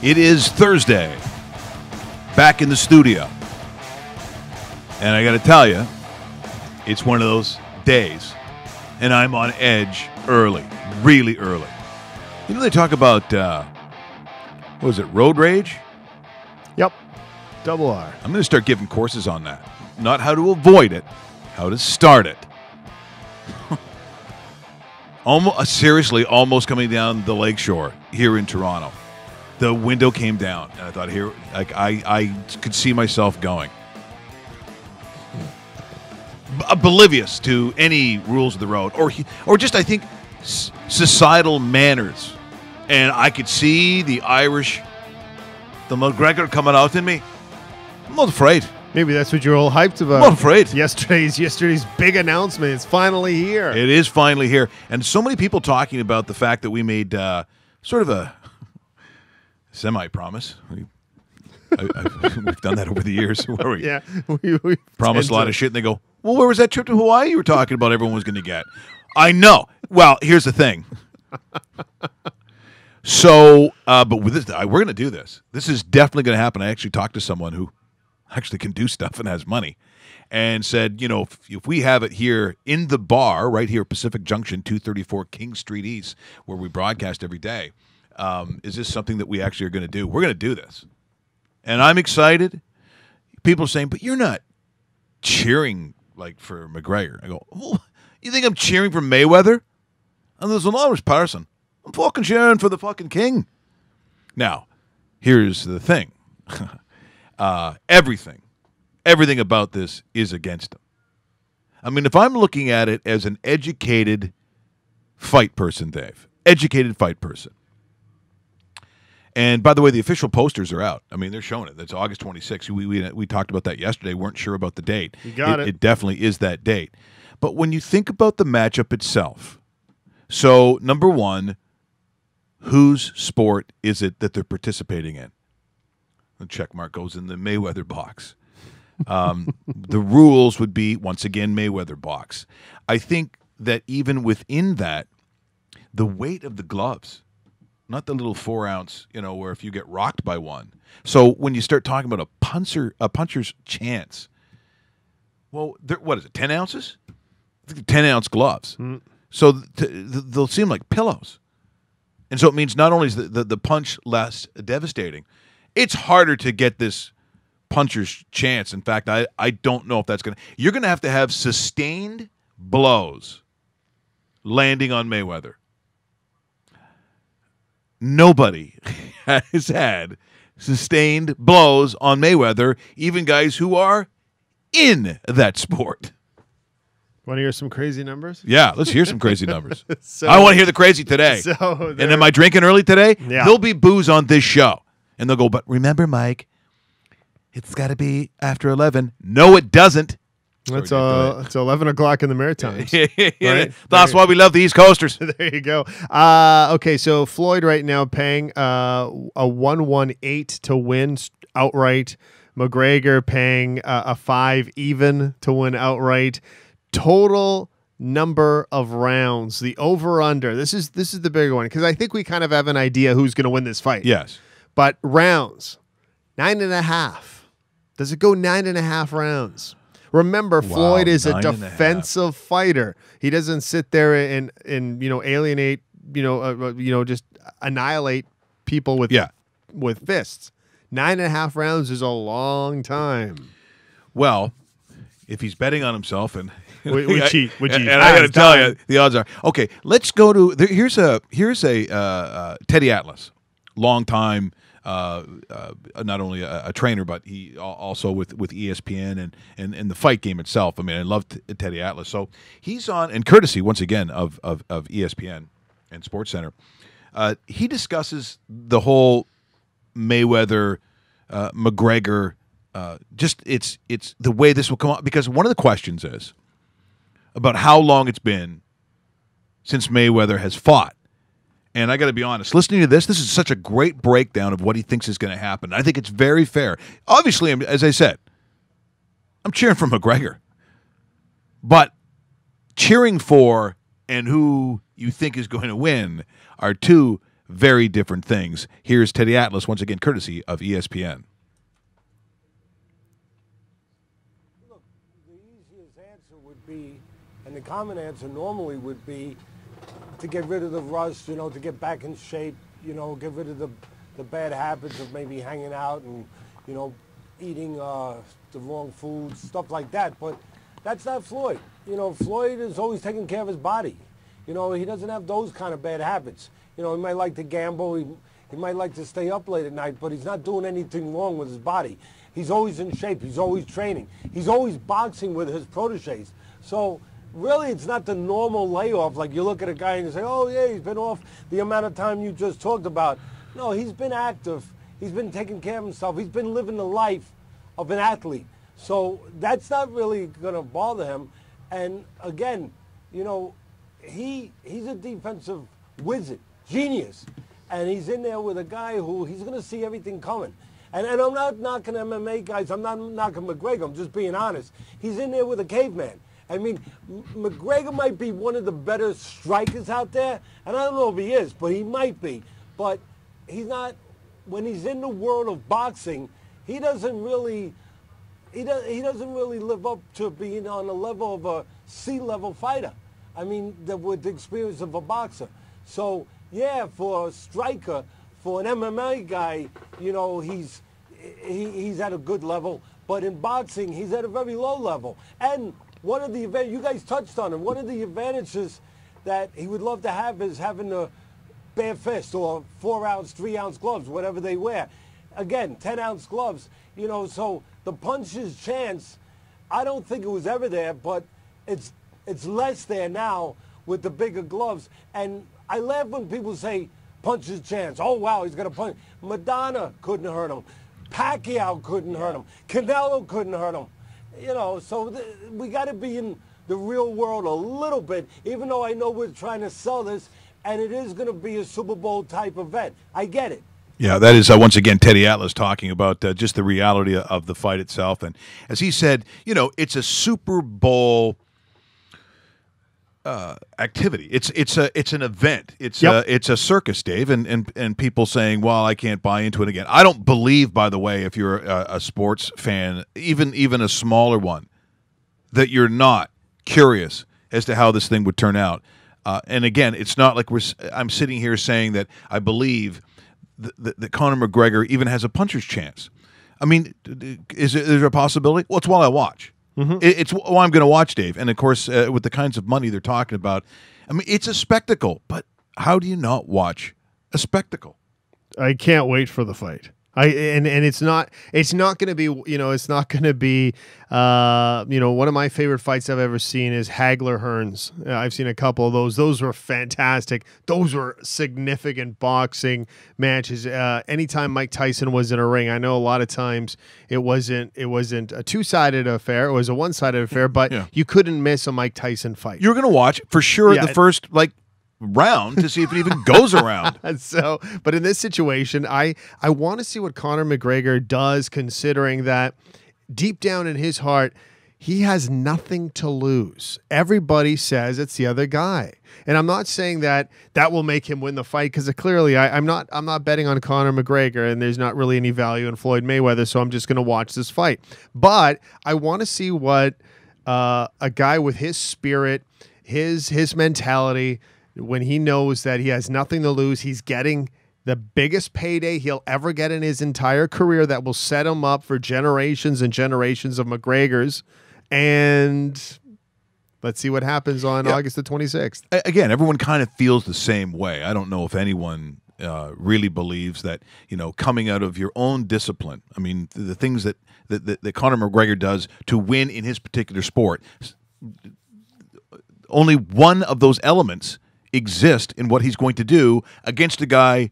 It is Thursday, back in the studio. And I got to tell you, it's one of those days, and I'm on edge early, really early. You know, they talk about, what was it, road rage? Yep. Double R. I'm going to start giving courses on that. Not how to avoid it, how to start it. Seriously, almost coming down the lakeshore here in Toronto. The window came down, and I thought, here, like I could see myself going. Oblivious to any rules of the road, or just, I think, societal manners. And I could see the Irish, the McGregor coming out in me. I'm not afraid. Maybe that's what you're all hyped about. I'm not afraid. Yesterday's big announcement. It's finally here. It is finally here. And so many people talking about the fact that we made sort of a semi-promise. We've done that over the years. Where we we promise a lot of shit, and they go, well, where was that trip to Hawaii you were talking about everyone was going to get? I know. Well, here's the thing. So, but with this, we're going to do this. This is definitely going to happen. I actually talked to someone who actually can do stuff and has money, and said, you know, if we have it here in the bar right here, Pacific Junction, 234 King Street East, where we broadcast every day, is this something that we actually are going to do? We're going to do this, and I'm excited. People are saying, but you're not cheering like for McGregor. I go, well, you think I'm cheering for Mayweather? And there's an honest person. I'm fucking cheering for the fucking king. Now, here's the thing. Everything about this is against him. I mean, if I'm looking at it as an educated fight person, Dave, educated fight person. And by the way, the official posters are out. I mean, they're showing it. That's August 26th. We talked about that yesterday. Weren't sure about the date. You got it. It definitely is that date. But when you think about the matchup itself, so number one, whose sport is it that they're participating in? The check mark goes in the Mayweather box. The rules would be, once again, Mayweather box. I think that even within that, the weight of the gloves, not the little 4-ounce, you know, where if you get rocked by one. So when you start talking about a puncher's chance, well, what is it, 10 ounces? I think 10-ounce gloves. Mm. So they'll seem like pillows. And so it means not only is the punch less devastating, it's harder to get this puncher's chance. In fact, I don't know if that's going to... You're going to have sustained blows landing on Mayweather. Nobody has had sustained blows on Mayweather, even guys who are in that sport. Want to hear some crazy numbers? Yeah, let's hear some crazy numbers. I want to hear the crazy today. And am I drinking early today? Yeah. There'll be booze on this show. And they'll go, but remember, Mike, it's got to be after 11. No, it doesn't. It's 11 o'clock in the Maritimes. Right? That's why we love the East Coasters. There you go. Okay, so Floyd right now paying a 118 to win outright. McGregor paying a 5 even to win outright. Total number of rounds, the over-under. This is the bigger one, because I think we kind of have an idea who's going to win this fight. Yes. But rounds, 9.5. Does it go 9.5 rounds? Remember, wow, Floyd is a defensive fighter. He doesn't sit there and alienate, just annihilate people with fists. 9.5 rounds is a long time. Well, if he's betting on himself and we cheat. And I got to tell you, the odds are okay. Let's go to here's a Teddy Atlas, long time. Not only a trainer, but he also with ESPN and the fight game itself. I mean, I love Teddy Atlas. So he's on, and courtesy once again of ESPN and SportsCenter. He discusses the whole Mayweather McGregor. Just it's the way this will come out, because one of the questions is about how long it's been since Mayweather has fought. And I got to be honest, listening to this is such a great breakdown of what he thinks is going to happen. I think it's very fair. Obviously, as I said, I'm cheering for McGregor. But cheering for and who you think is going to win are two very different things. Here's Teddy Atlas, once again, courtesy of ESPN. Look, the easiest answer would be, and the common answer normally would be, to get rid of the rust, to get back in shape, get rid of the bad habits of maybe hanging out and, eating the wrong foods, stuff like that. But that's not Floyd. Floyd is always taking care of his body. He doesn't have those kind of bad habits. He might like to gamble. He might like to stay up late at night, but he's not doing anything wrong with his body. He's always in shape. He's always training. He's always boxing with his proteges. So really, it's not the normal layoff. Like you look at a guy and you say, oh, yeah, he's been off the amount of time you just talked about. No, he's been active. He's been taking care of himself. He's been living the life of an athlete. So that's not really going to bother him. And again, he's a defensive wizard, genius. And he's in there with a guy who he's going to see everything coming. And I'm not knocking MMA guys. I'm not knocking McGregor. I'm just being honest. He's in there with a caveman. I mean, McGregor might be one of the better strikers out there, and I don't know if he is, but he might be. But he's not. When he's in the world of boxing, he doesn't really live up to being on the level of a C-level fighter. I mean, with the experience of a boxer. So yeah, for a striker, for an MMA guy, he's at a good level. But in boxing, he's at a very low level. And one of the you guys touched on it. One of the advantages that he would love to have is having a bare fist or 4-ounce, 3-ounce gloves, whatever they wear. Again, 10-ounce gloves. So the puncher's chance, I don't think it was ever there, but it's less there now with the bigger gloves. And I laugh when people say puncher's chance. Oh wow, he's gonna punch. Madonna couldn't hurt him. Pacquiao couldn't hurt him. Canelo couldn't hurt him. So we got to be in the real world a little bit, even though I know we're trying to sell this, and it is going to be a Super Bowl type event. I get it. Yeah, that is, once again, Teddy Atlas talking about just the reality of the fight itself. And as he said, it's a Super Bowl activity. It's an event. It's a circus, Dave, and people saying, well, I can't buy into it again. I don't believe, by the way, if you're a sports fan, even a smaller one, that you're not curious as to how this thing would turn out. And again, it's not like I'm sitting here saying that I believe that Conor McGregor even has a puncher's chance. I mean, is there a possibility? Well, it's what I watch. Mm-hmm. It's what I'm going to watch, Dave. And, of course, with the kinds of money they're talking about, I mean, it's a spectacle. But how do you not watch a spectacle? I can't wait for the fight. And it's not going to be, it's not going to be, one of my favorite fights I've ever seen is Hagler Hearns. I've seen a couple of those. Those were fantastic. Those were significant boxing matches. Anytime Mike Tyson was in a ring, I know a lot of times it wasn't a two-sided affair. It was a one-sided affair, but you couldn't miss a Mike Tyson fight. You're going to watch for sure the first, round to see if it even goes around. So, but in this situation, I want to see what Conor McGregor does, considering that deep down in his heart, he has nothing to lose. Everybody says it's the other guy. And I'm not saying that will make him win the fight, because clearly I'm not betting on Conor McGregor, and there's not really any value in Floyd Mayweather, so I'm just going to watch this fight. But I want to see what a guy with his spirit, his mentality, when he knows that he has nothing to lose, he's getting the biggest payday he'll ever get in his entire career that will set him up for generations and generations of McGregors. And let's see what happens on August the 26th. Again, everyone kind of feels the same way. I don't know if anyone really believes that, coming out of your own discipline, I mean, the things that Conor McGregor does to win in his particular sport, only one of those elements exist in what he's going to do against a guy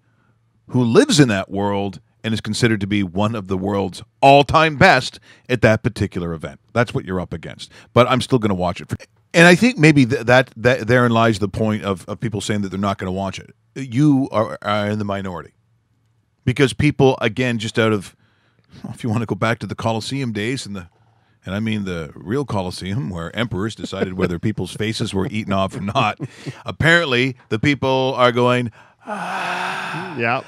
who lives in that world and is considered to be one of the world's all-time best at that particular event. That's what you're up against. But I'm still going to watch it. And I think maybe that therein lies the point of people saying that they're not going to watch it. You are in the minority. Because people, again, just out of, if you want to go back to the Colosseum days and I mean the real Colosseum, where emperors decided whether people's faces were eaten off or not. Apparently, the people are going, Yeah.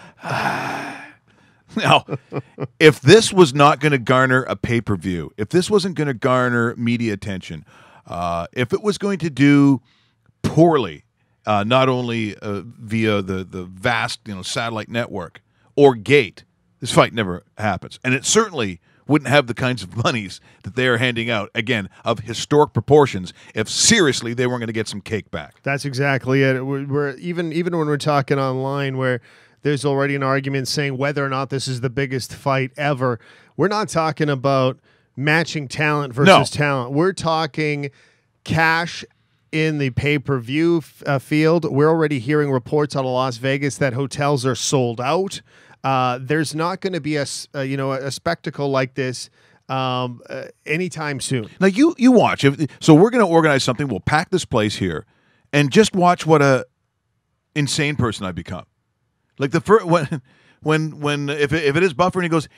Now, if this was not going to garner a pay-per-view, if this wasn't going to garner media attention, if it was going to do poorly, not only via the vast satellite network or gate, this fight never happens. And it certainly wouldn't have the kinds of monies that they are handing out, again, of historic proportions, if seriously they weren't going to get some cake back. That's exactly it. We're even when we're talking online where there's already an argument saying whether or not this is the biggest fight ever. We're not talking about matching talent versus talent. We're talking cash in the pay-per-view field. We're already hearing reports out of Las Vegas that hotels are sold out. There's not going to be a spectacle like this anytime soon. Now you watch. So we're going to organize something. We'll pack this place here, and just watch what a insane person I become. Like the first when if it is Buffer and he goes,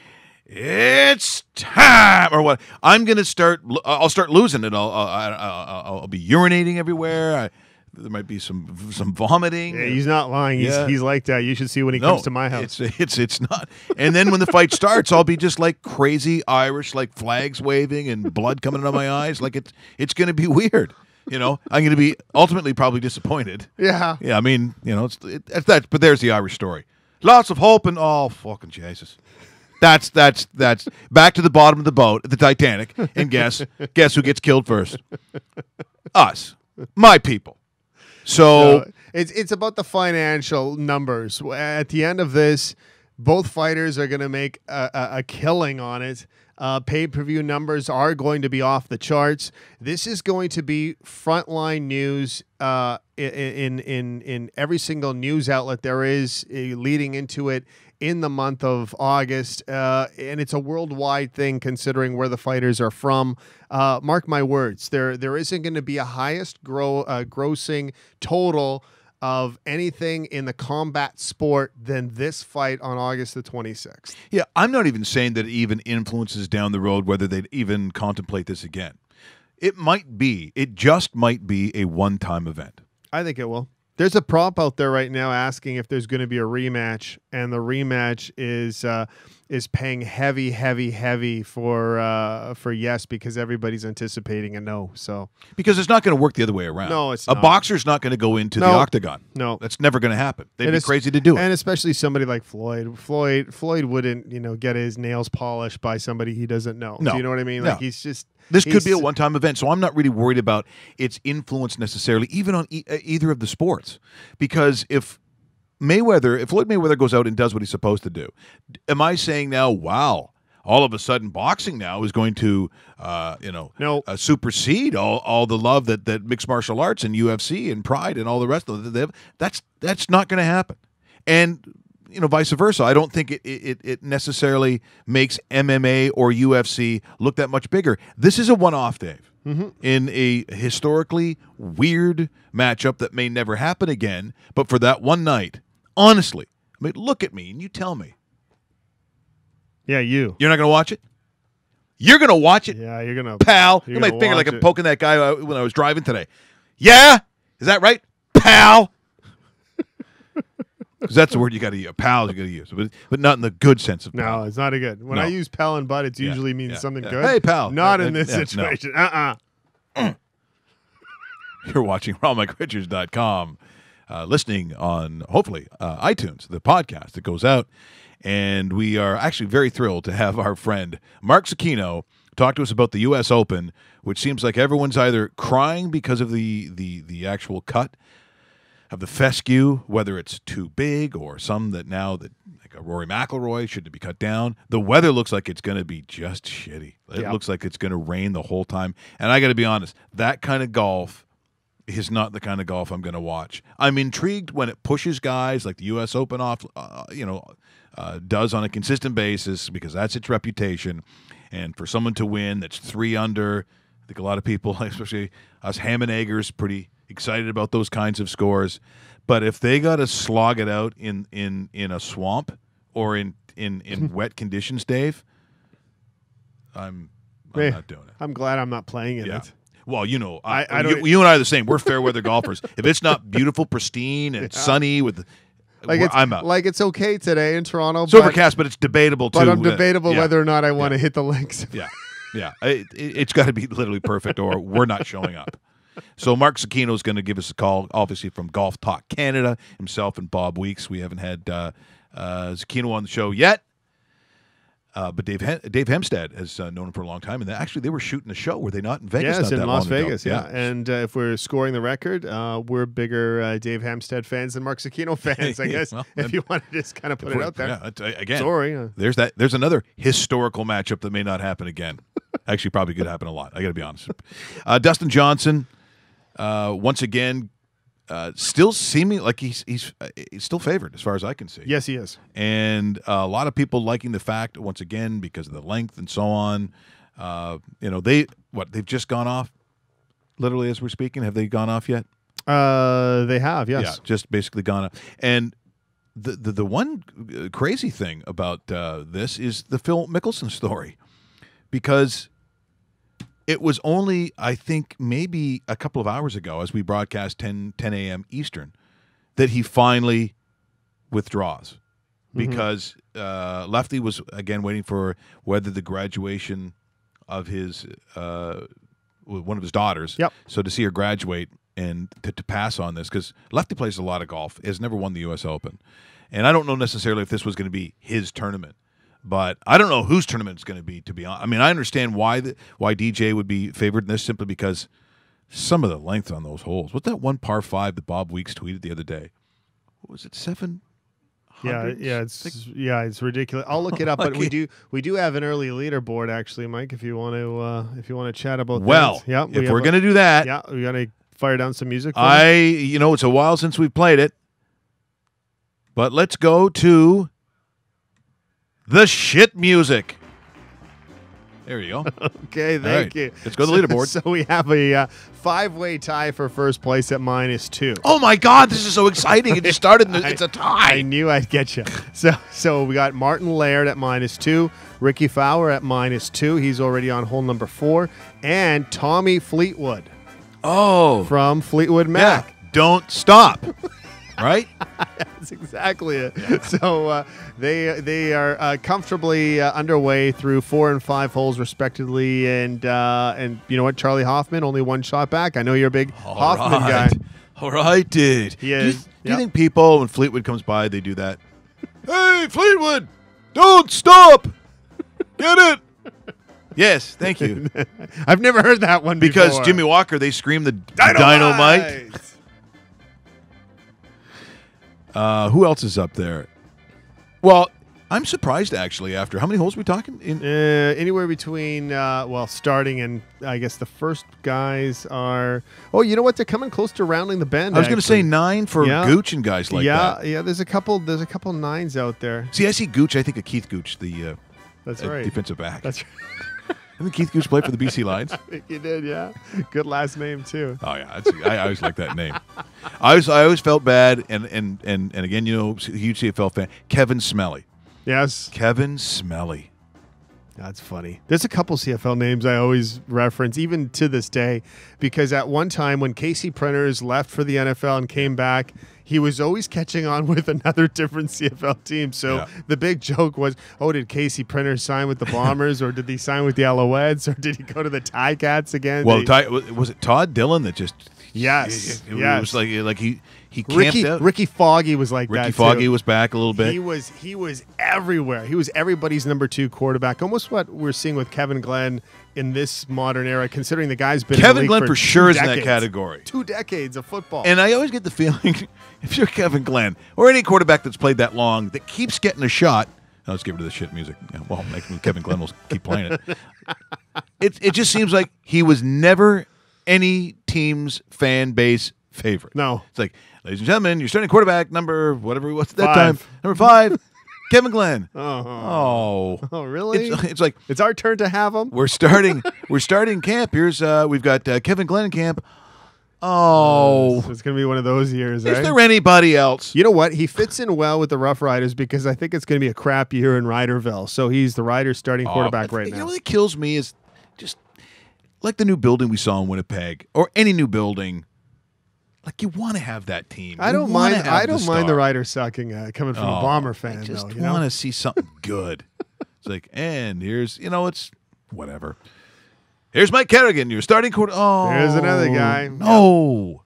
it's time or what, I'm gonna start. I'll start losing it. I'll be urinating everywhere. There might be some vomiting. Yeah, he's not lying. He's like that. You should see when he comes to my house. It's not. And then when the fight starts, I'll be just like crazy Irish, like flags waving and blood coming out of my eyes. Like it's gonna be weird. I'm going to be ultimately probably disappointed. Yeah. Yeah, I mean, it's that. But there's the Irish story. Lots of hope and fucking Jesus. That's back to the bottom of the boat at the Titanic, and guess who gets killed first? Us, my people. So it's about the financial numbers. At the end of this, both fighters are going to make a killing on it. Pay-per-view numbers are going to be off the charts. This is going to be frontline news in every single news outlet there is leading into it in the month of August. And it's a worldwide thing considering where the fighters are from. Mark my words, there isn't going to be a highest grossing total of anything in the combat sport than this fight on August the 26th. Yeah, I'm not even saying that it even influences down the road whether they'd even contemplate this again. It just might be a one-time event. I think it will. There's a prop out there right now asking if there's going to be a rematch, and the rematch is paying heavy for yes, because everybody's anticipating a no. So because it's not going to work the other way around. No, it's not. A boxer's not going to go into the octagon. No, that's never going to happen. They'd be crazy to do it. And especially somebody like Floyd. Floyd wouldn't get his nails polished by somebody he doesn't know. No. Do you know what I mean? No. Like This could be a one-time event, so I'm not really worried about its influence necessarily, even on either of the sports. Because if Floyd Mayweather goes out and does what he's supposed to do, am I saying now, wow, all of a sudden boxing now is going to, supersede all the love that mixed martial arts and UFC and Pride and all the rest of it? That's not going to happen. And vice versa. I don't think it necessarily makes MMA or UFC look that much bigger. This is a one-off, Dave, in a historically weird matchup that may never happen again. But for that one night, honestly, I mean, look at me and you tell me. Yeah, you're not going to watch it? You're going to watch it? Yeah, you're going to. Pal, look at my finger like I'm poking that guy when I was driving today. Yeah? Is that right? Pal? Because that's the word you got to use. Pal, you got to use, but not in the good sense of pal. No, it's not a good. When I use pal and bud, it usually means something good. Hey, pal. Not in this situation. No. You're watching RonMikeRichards.com, listening on, hopefully, iTunes, the podcast that goes out. And we are actually very thrilled to have our friend Mark Zecchino talk to us about the U.S. Open, which seems like everyone's either crying because of the actual cut of the fescue, whether it's too big or some that like a Rory McIlroy should be cut down. The weather looks like it's going to be just shitty. It looks like it's going to rain the whole time. And I got to be honest, that kind of golf is not the kind of golf I'm going to watch. I'm intrigued when it pushes guys like the U.S. Open off, does on a consistent basis because that's its reputation. And for someone to win that's 3 under, I think a lot of people, especially us ham and eggers, pretty excited about those kinds of scores. But if they got to slog it out in a swamp or in wet conditions, Dave, I'm not doing it. I'm glad I'm not playing in it. Well, you and I are the same. We're fair weather golfers. If it's not beautiful, pristine, and sunny with I'm out. Like it's okay today in Toronto. It's overcast, but it's debatable too. But I'm debatable yeah. whether or not I want to hit the links. Yeah, yeah. It's got to be literally perfect, or we're not showing up. So Mark Zecchino is going to give us a call, obviously from Golf Talk Canada, himself and Bob Weeks. We haven't had Zecchino on the show yet, but Dave Hemstead has known him for a long time, and actually they were shooting a show, were they not, in Vegas? Yes, not in that Las long ago. Vegas, yeah. And if we're scoring the record, we're bigger Dave Hemstead fans than Mark Zecchino fans, I guess, well, if you want to just kind of put it out there. Yeah, again, Sorry. There's another historical matchup that may not happen again. Actually, probably could happen a lot. I got to be honest. Dustin Johnson, once again, still seeming like he's still favored as far as I can see. Yes, he is. And a lot of people liking the fact, once again, because of the length and so on. They've just gone off, literally as we're speaking. Have they gone off yet? They have, yes. Yeah, just basically gone off. And the one crazy thing about this is the Phil Mickelson story, because it was only, I think, maybe a couple of hours ago, as we broadcast 10 a.m. Eastern, that he finally withdraws, because Lefty was, again, waiting for whether the graduation of his one of his daughters. Yep. So to see her graduate and to pass on this, because Lefty plays a lot of golf, has never won the U.S. Open. And I don't know necessarily if this was going to be his tournament. But I don't know whose tournament it's going to be, to be honest. I mean, I understand why DJ would be favored in this, simply because some of the length on those holes. What's that one par 5 that Bob Weeks tweeted the other day? What was it, 700? It's ridiculous. I'll look it up, but we do have an early leaderboard, actually, Mike. If you want to chat about that. Yeah, if we're going to do that, yeah, we got to fire down some music. It's a while since we've played it, but let's go to the shit music. There you go. Okay, thank you. Let's go to the leaderboard. So we have a 5-way tie for first place at -2. Oh my God, this is so exciting! It just started. It's a tie. I knew I'd get you. So we got Martin Laird at -2, Ricky Fowler at -2. He's already on hole number 4, and Tommy Fleetwood. Oh, from Fleetwood Mac. Yeah. Don't stop. Right? That's exactly it. Yeah. So they are comfortably underway through 4 and 5 holes respectively, and you know what, Charlie Hoffman only 1 shot back. I know you're a big Hoffman guy. All right, dude. He is. Do you think people, when Fleetwood comes by, they do that? Hey, Fleetwood, don't stop. Get it? Yes, thank you. I've never heard that one because before. Jimmy Walker, they scream the dynamite. Who else is up there? Well, I'm surprised, actually, after how many holes are we talking? Anywhere between, starting and I guess the first guys are, oh, you know what? They're coming close to rounding the bend. I was going to say 9 for Gooch and guys like that. Yeah, there's a couple 9s out there. See, I see Gooch. I think of Keith Gooch, the That's right. defensive back. That's right. Didn't Keith Gooch play for the BC Lions? I think he did, yeah. Good last name, too. Oh, yeah. I always like that name. I always felt bad, and again, you know, huge CFL fan, Kevin Smelly. Yes. Kevin Smelly. That's funny. There's a couple CFL names I always reference, even to this day, because at one time when Casey Printers left for the NFL and came back, he was always catching on with another different CFL team. So the big joke was, oh, did Casey Printers sign with the Bombers, or did he sign with the Alouettes, or did he go to the Ticats again? Well, was it Todd Dillon that just... Yes. It was like he camped out. Ricky Foggy was like that. Ricky Foggy was back a little bit. He was everywhere. He was everybody's number 2 quarterback. Almost what we're seeing with Kevin Glenn in this modern era, considering the guy's been Kevin in the Glenn league for sure is in that category. 2 decades of football. And I always get the feeling, if you're Kevin Glenn or any quarterback that's played that long that keeps getting a shot. Now let's get rid of the shit music. Well, Kevin Glenn will keep playing it. It just seems like he was never any team's fan base favorite. No. It's like, ladies and gentlemen, your starting quarterback, number whatever he was at that 5. time, number 5, Kevin Glenn. Oh, really? It's like it's our turn to have him. We're starting camp. Here's we've got Kevin Glenn in camp. Oh, so it's gonna be one of those years. Is there anybody else? You know what? He fits in well with the Rough Riders because I think it's gonna be a crap year in Riderville. So he's the Riders' starting quarterback right now. You know what kills me is just like the new building we saw in Winnipeg, or any new building. Like, you want to have that team. I don't mind. I don't mind the Ryder sucking coming from a Bomber fan. I just though, want to see something good. It's like, and here's, it's whatever. Here's Mike Kerrigan, your starting quarter. Oh, there's another guy. No.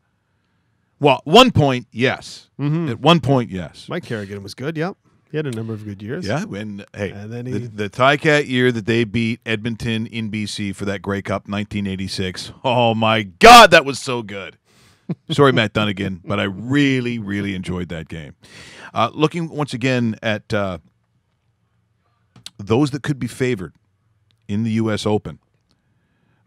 Well, at one point, yes. Mm-hmm. At one point, yes. Mike Kerrigan was good. Yep, he had a number of good years. Yeah, and hey, and then the Ticat year that they beat Edmonton in BC for that Grey Cup, 1986. Oh my God, that was so good. Sorry, Matt Dunnigan, but I really, really enjoyed that game. Looking once again at those that could be favored in the U.S. Open.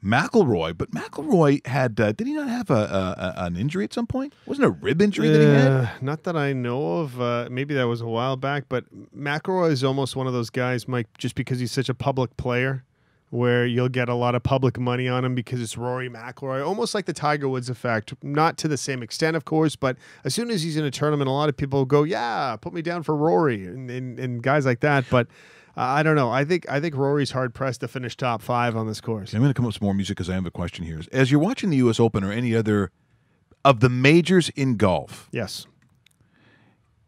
McIlroy, but McIlroy had, did he not have an injury at some point? Wasn't it a rib injury that he had? Not that I know of. Maybe that was a while back, but McIlroy is almost one of those guys, Mike, just because he's such a public player, where you'll get a lot of public money on him because it's Rory McIlroy, almost like the Tiger Woods effect. Not to the same extent, of course, but as soon as he's in a tournament, a lot of people go, yeah, put me down for Rory, and guys like that, but... I don't know. I think Rory's hard-pressed to finish top 5 on this course. I'm going to come up with some more music because I have a question here. As you're watching the U.S. Open or any other of the majors in golf, yes,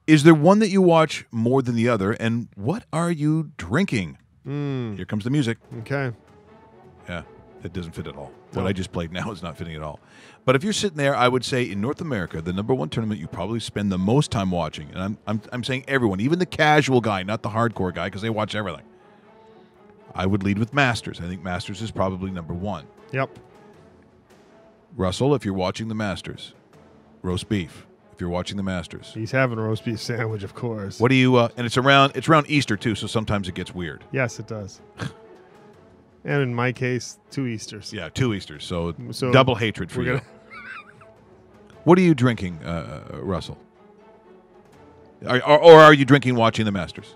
is there one that you watch more than the other, and what are you drinking? Here comes the music. Okay. Yeah, that doesn't fit at all. No. What I just played now is not fitting at all. But if you're sitting there, I would say in North America, the number one tournament you probably spend the most time watching, and I'm saying everyone, even the casual guy, not the hardcore guy, because they watch everything. I would lead with Masters. I think Masters is probably number one. Yep. Russell, if you're watching the Masters, roast beef. If you're watching the Masters, he's having a roast beef sandwich, of course. What do you? And it's around Easter too, so sometimes it gets weird. Yes, it does. And in my case, 2 Easters. Yeah, 2 Easters. So double hatred for you. What are you drinking, Russell? Or are you drinking watching the Masters?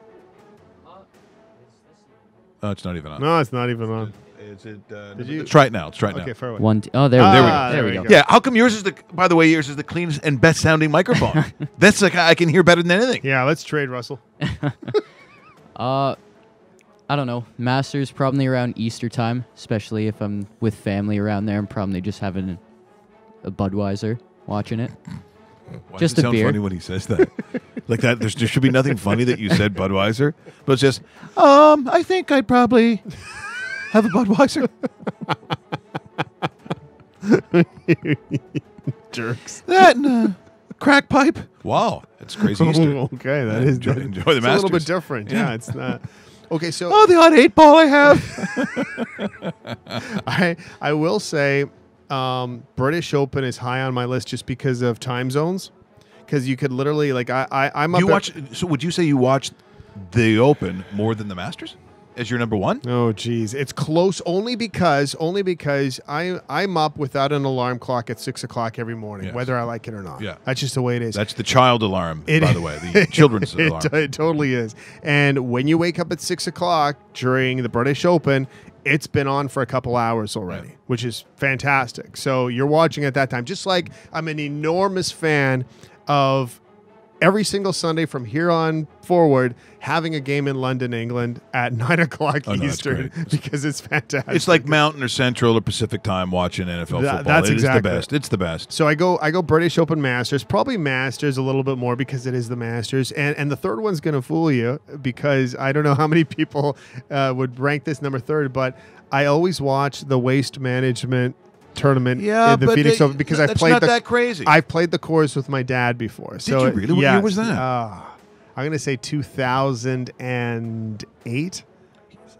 It's not even on. No, it's not even on. Is it? Let's try it now. Let's try it now. Okay, far away. There we go. Yeah. How come yours is by the way, yours is the cleanest and best sounding microphone? That's like I can hear better than anything. Yeah, let's trade, Russell. I don't know. Masters probably around Easter time, especially if I'm with family around there. I'm probably just having a Budweiser, watching it. Why just does it a sound beer. funny when he says that? Like that, there should be nothing funny that you said Budweiser, but it's just, I think I'd probably have a Budweiser. Jerks. That and a crack pipe. Wow, that's crazy Easter. Okay, that is enjoy the Masters. It's a little bit different. Yeah, it's not. Okay, so the odd 8 ball I have. I will say, British Open is high on my list just because of time zones. Because you could literally I'm up. So would you say you watch the Open more than the Masters as your number one? Oh, geez, it's close only because I'm up without an alarm clock at 6 o'clock every morning, whether I like it or not. Yeah, that's just the way it is. That's the child alarm, by the way, the children's alarm. It totally is. And when you wake up at 6 o'clock during the British Open, it's been on for a couple hours already, which is fantastic. So you're watching at that time. Just like I'm an enormous fan of every single Sunday from here on forward, having a game in London, England at 9 o'clock Eastern because it's fantastic. It's like Mountain or Central or Pacific time watching NFL football. That's exactly the best. It's the best. So I go British Open Masters, probably Masters a little bit more because it is the Masters. And the third one's going to fool you because I don't know how many people would rank this number third, but I always watch the Waste Management tournament in the Phoenix Open because I played that crazy. I've played the course with my dad before. Did you really? What year was that? I'm going to say 2008.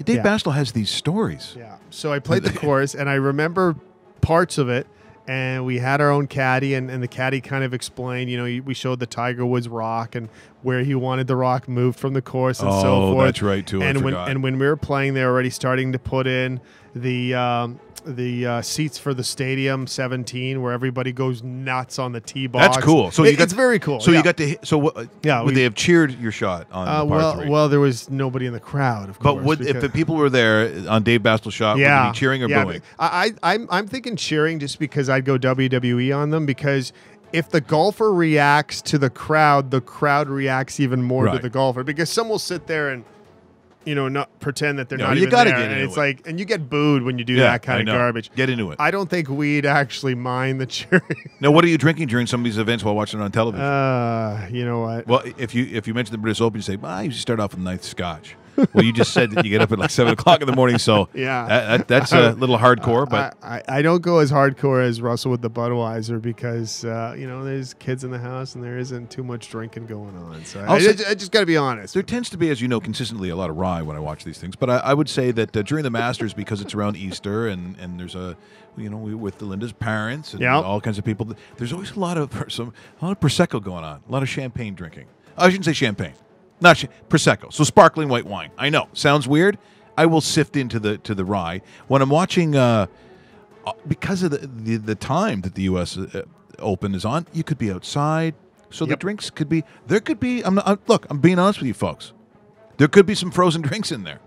Dave Bastel has these stories. Yeah. So I played the course and I remember parts of it, and we had our own caddy, and the caddy kind of explained, we showed the Tiger Woods rock and where he wanted the rock moved from the course and so forth. Oh, that's right too. And when we were playing, they were already starting to put in the seats for the Stadium 17, where everybody goes nuts on the tee box. That's cool. So it's very cool. So you got to. Would they have cheered your shot on the par 3? Well, there was nobody in the crowd, of course. But if the people were there on Dave Bastel's shot, would they be cheering or booing? I'm thinking cheering just because I'd go WWE on them, because if the golfer reacts to the crowd reacts even more to the golfer, because some will sit there and not pretend that they're No, not you even gotta there. get And into it's it. like, and you get booed when you do Yeah, that kind I of know. garbage. Get into it. I don't think we'd actually mind the cheering. Now, what are you drinking during some of these events while watching it on television? You know what? Well, if you mention the British Open, you say, I usually start off with a nice scotch. Well, you just said that you get up at like 7 o'clock in the morning, so Yeah. that's a little hardcore. But I don't go as hardcore as Russell with the Budweiser because there's kids in the house and there isn't too much drinking going on. So I just got to be honest. there tends to be, as you know, consistently a lot of rye when I watch these things. But I would say that during the Masters, because it's around Easter and there's with Linda's parents and Yep. all kinds of people, there's always a lot of Prosecco going on, a lot of champagne drinking. I shouldn't say champagne. Not Prosecco, so sparkling white wine. I know, sounds weird. I will sift into the rye when I'm watching. Because of the time that the U.S. Open is on, you could be outside, so the drinks could be. There could be. I'm being honest with you, folks. There could be some frozen drinks in there.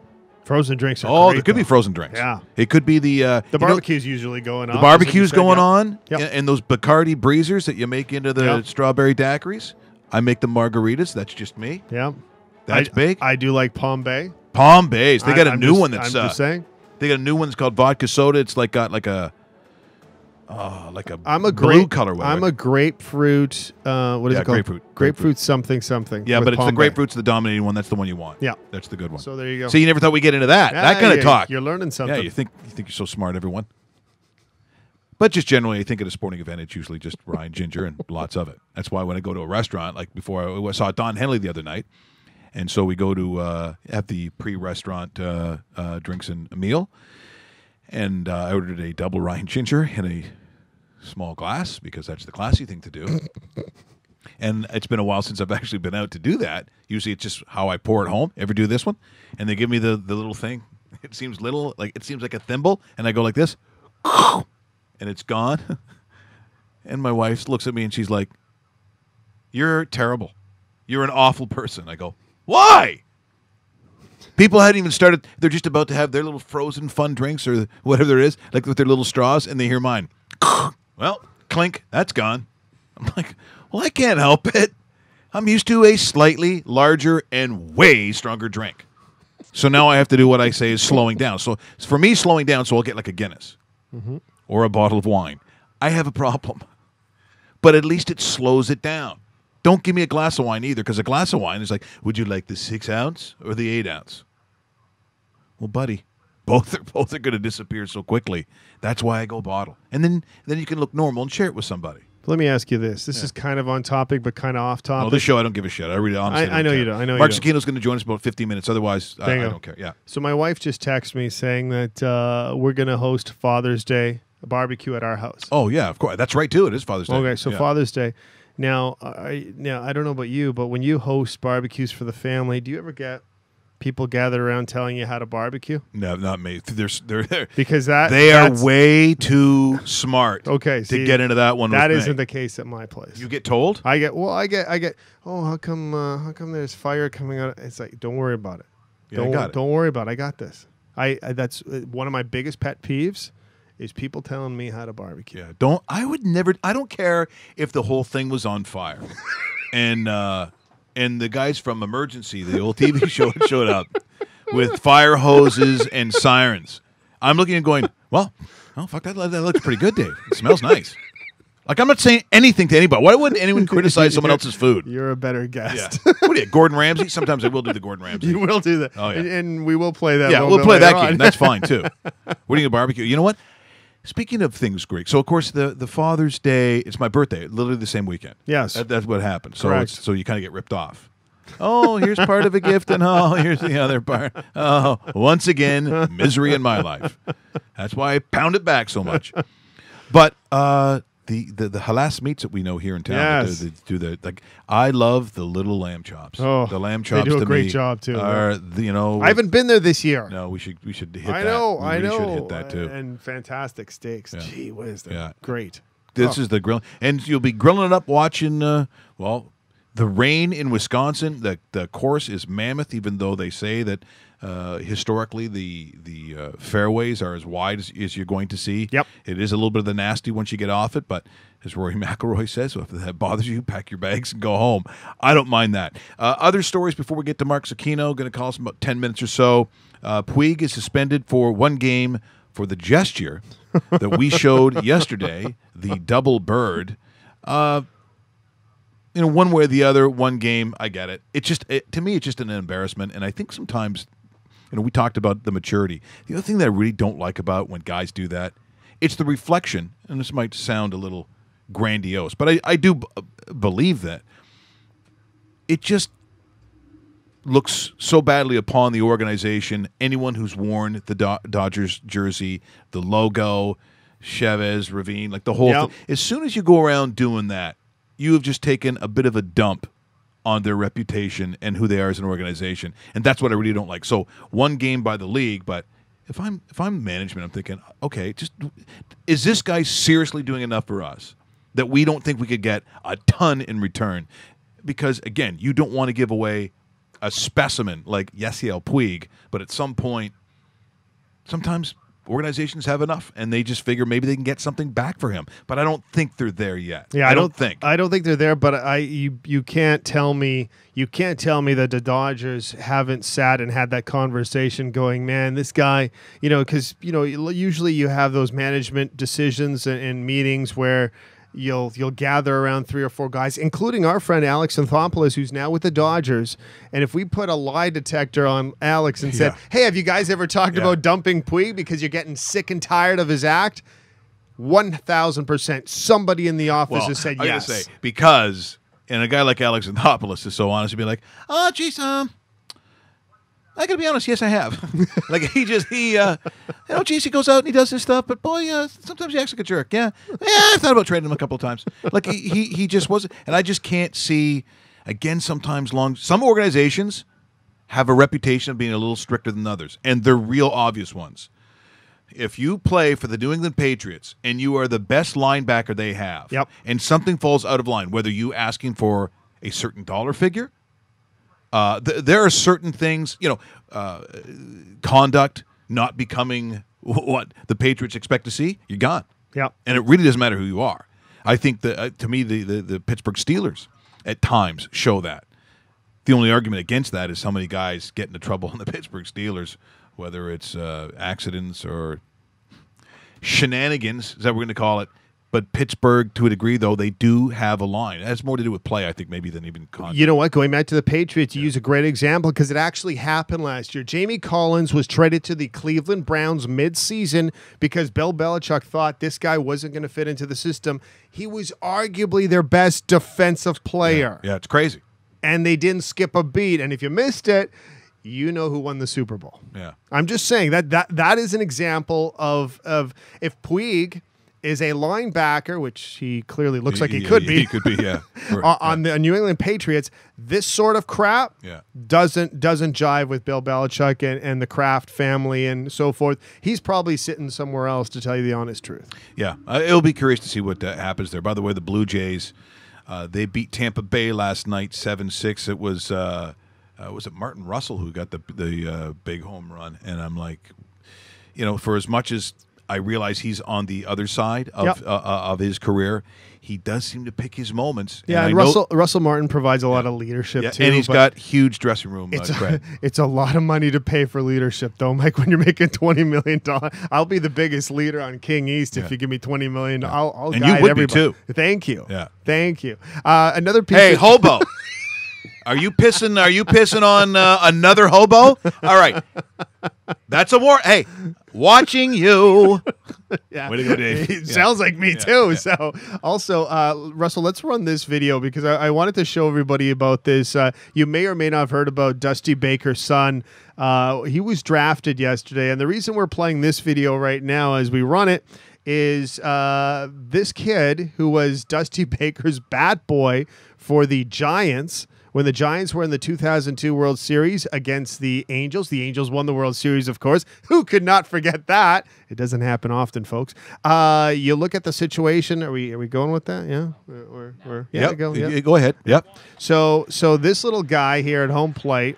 Frozen drinks are great, There could be though. frozen drinks. Yeah. It could be the barbecue's usually going on. The barbecue's going on, Yep. and those Bacardi breezers that you make into the Yep. strawberry daiquiris. I make the margaritas. That's just me. Yeah. That's big. I do like Palm Bay. Palm Bays. They got a I'm new just- one that's. I'm just saying. They got a new one that's called vodka soda. It's got like a I'm a blue color. With I'm it. a grapefruit. What is Yeah, it called? grapefruit. Grapefruit something. Yeah, with but it's the Palm Bay. grapefruit's the dominating one. That's the one you want. Yeah. That's the good one. So there you go. See, you never thought we'd get into that. That kind of talk. You're learning something. Yeah, you think you're so smart, everyone. But just generally, I think at a sporting event, it's usually just rye and ginger and lots of it. That's why when I go to a restaurant, like before I saw Don Henley the other night, and so we go to have the pre-restaurant drinks and a meal, and I ordered a double rye and ginger in a small glass because that's the classy thing to do. And it's been a while since I've actually been out to do that. Usually it's just how I pour it home. Ever do this one? And they give me the little thing. It seems little, like it seems like a thimble, and I go like this, and it's gone. And my wife looks at me and she's like, "You're terrible. You're an awful person." I go, "Why?" People hadn't even started. They're just about to have their little frozen fun drinks or whatever it is, like with their little straws, and they hear mine. Well, clink, that's gone. I'm like, well, I can't help it. I'm used to a slightly larger and way stronger drink. So now I have to do what I say is slowing down. So for me, slowing down, so I'll get like a Guinness or a bottle of wine. I have a problem. But at least it slows it down. Don't give me a glass of wine either, because a glass of wine is like, would you like the 6 ounce or the 8 ounce? Well, buddy, both are going to disappear so quickly. That's why I go bottle. And then you can look normal and share it with somebody. Let me ask you this. This is kind of on topic, but kind of off topic. Oh, this show, I don't give a shit. I really honestly I know care. you don't. I know Mark you don't. Zucchino's going to join us in about 15 minutes. Otherwise, I Bingo. don't care. Yeah. So my wife just texted me saying that we're going to host Father's Day barbecue at our house. Oh, yeah, of course. That's right, too. It is Father's Day. Okay, so Yeah. Father's Day. Now, I don't know about you, but when you host barbecues for the family, do you ever get people gathered around telling you how to barbecue? No, not me. They're Because they are way too smart Okay, to see, get into that one that with isn't me. the case at my place. You get told? I get. Oh, how come there's fire coming out? It's like, don't worry about it. Yeah, I got it. Don't worry about it. I got this. I that's one of my biggest pet peeves is people telling me how to barbecue. Yeah, I don't care if the whole thing was on fire. and the guys from Emergency, the old TV show, showed up with fire hoses and sirens. I'm looking and going, well, oh, fuck, that looks pretty good, Dave. It smells nice. Like, I'm not saying anything to anybody. Why wouldn't anyone criticize someone else's food? You're a better guest. Yeah. What are you, Gordon Ramsay? Sometimes I will do the Gordon Ramsay. You will do that. Oh, yeah. And we will play that. Yeah, a we'll little play bit that later game. on. That's fine, too. What are you going to barbecue? You know what? Speaking of things Greek, so of course the Father's Day, it's my birthday, literally the same weekend. Yes. That's what happened. So Correct. so you kind of get ripped off. Oh, here's part of a gift, and oh, here's the other part. Oh, once again, misery in my life. That's why I pound it back so much. But the halas meats that we know here in town, Yes. I love the little lamb chops. Oh, the lamb they chops do a to great me job, too. Are I haven't been there this year. No, we should hit that. I know. We I really know. should hit that too. And fantastic steaks. Yeah. Gee whiz, they're Yeah. great. This is the grill, and you'll be grilling it up watching. The rain in Wisconsin. The course is mammoth, even though they say that historically the fairways are as wide as you're going to see. Yep. It is a little bit of the nasty once you get off it, but as Rory McIlroy says. So if that bothers you, pack your bags and go home. I don't mind that. Other stories before we get to Mark Zucchino, going to call us in about 10 minutes or so. Puig is suspended for one game for the gesture that we showed yesterday, the double bird. One way or the other, one game, I get it. To me, it's just an embarrassment. And I think sometimes, we talked about the maturity. The other thing that I really don't like about when guys do that, it's the reflection. And this might sound a little grandiose, but I do believe that it just looks so badly upon the organization. Anyone who's worn the Dodgers jersey, the logo, Chavez, Ravine, like the whole thing. As soon as you go around doing that, you have just taken a bit of a dump on their reputation and who they are as an organization, and that's what I really don't like. So one game by the league, but if I'm management, I'm thinking, okay, is this guy seriously doing enough for us that we don't think we could get a ton in return? Because again, you don't want to give away a specimen like Yasiel Puig, but at some point, sometimes organizations have enough, and they just figure maybe they can get something back for him. But I don't think they're there yet. Yeah, I don't think they're there. But you can't tell me that the Dodgers haven't sat and had that conversation, going, man, this guy, because usually you have those management decisions and meetings where you'll gather around 3 or 4 guys, including our friend Alex Anthopoulos, who's now with the Dodgers. And if we put a lie detector on Alex and said, hey, have you guys ever talked about dumping Puig because you're getting sick and tired of his act? 1,000% somebody in the office has said yes. Say, because, and a guy like Alex Anthopoulos is so honest to be like, oh, geez, I gotta be honest. Yes, I have. Like he geez, he goes out and he does his stuff, but boy, sometimes he acts like a jerk. Yeah, I thought about trading him a couple of times. Like he just wasn't, and I just can't see. Again, sometimes some organizations have a reputation of being a little stricter than others, and they're real obvious ones. If you play for the New England Patriots and you are the best linebacker they have, and something falls out of line, whether you asking for a certain dollar figure. There are certain things, conduct not becoming what the Patriots expect to see, you're gone. Yeah, and it really doesn't matter who you are. I think that to me, the Pittsburgh Steelers at times show that. The only argument against that is how many guys get into trouble in the Pittsburgh Steelers, whether it's accidents or shenanigans, is that what we're going to call it. But Pittsburgh, to a degree, though, they do have a line. It has more to do with play, I think, maybe than even content. You know what? Going back to the Patriots, you use a great example because it actually happened last year. Jamie Collins was traded to the Cleveland Browns mid-season because Bill Belichick thought this guy wasn't going to fit into the system. He was arguably their best defensive player. Yeah, it's crazy. And they didn't skip a beat. And if you missed it, you know who won the Super Bowl. Yeah, I'm just saying that is an example of if Puig is a linebacker, which he clearly looks like he could be. He could be, yeah. On the New England Patriots, this sort of crap doesn't jive with Bill Belichick and the Kraft family and so forth. He's probably sitting somewhere else, to tell you the honest truth. Yeah, it'll be curious to see what happens there. By the way, the Blue Jays, they beat Tampa Bay last night 7-6. It was it Martin Russell who got the big home run? And I'm like, for as much as I realize he's on the other side of his career, he does seem to pick his moments. Yeah, and Russell Martin provides a lot of leadership too. And he's got huge dressing room cred. It's a lot of money to pay for leadership, though, Mike. When you're making $20 million, I'll be the biggest leader on King East if you give me $20 million. Yeah. I'll and guide you would everybody. Be too. Thank you. Yeah, thank you. Another piece. Hey, hobo. Are you pissing on another hobo? All right. That's a war. Hey, watching you. Yeah. Way to go, Dave. It sounds like me too. Yeah. So also, Russell, let's run this video because I wanted to show everybody about this. You may or may not have heard about Dusty Baker's son. He was drafted yesterday. And the reason we're playing this video right now as we run it is this kid who was Dusty Baker's bat boy for the Giants. When the Giants were in the 2002 World Series against the Angels won the World Series, of course. Who could not forget that? It doesn't happen often, folks. You look at the situation. Are we going with that? Yeah. Go ahead. Yep. So this little guy here at home plate,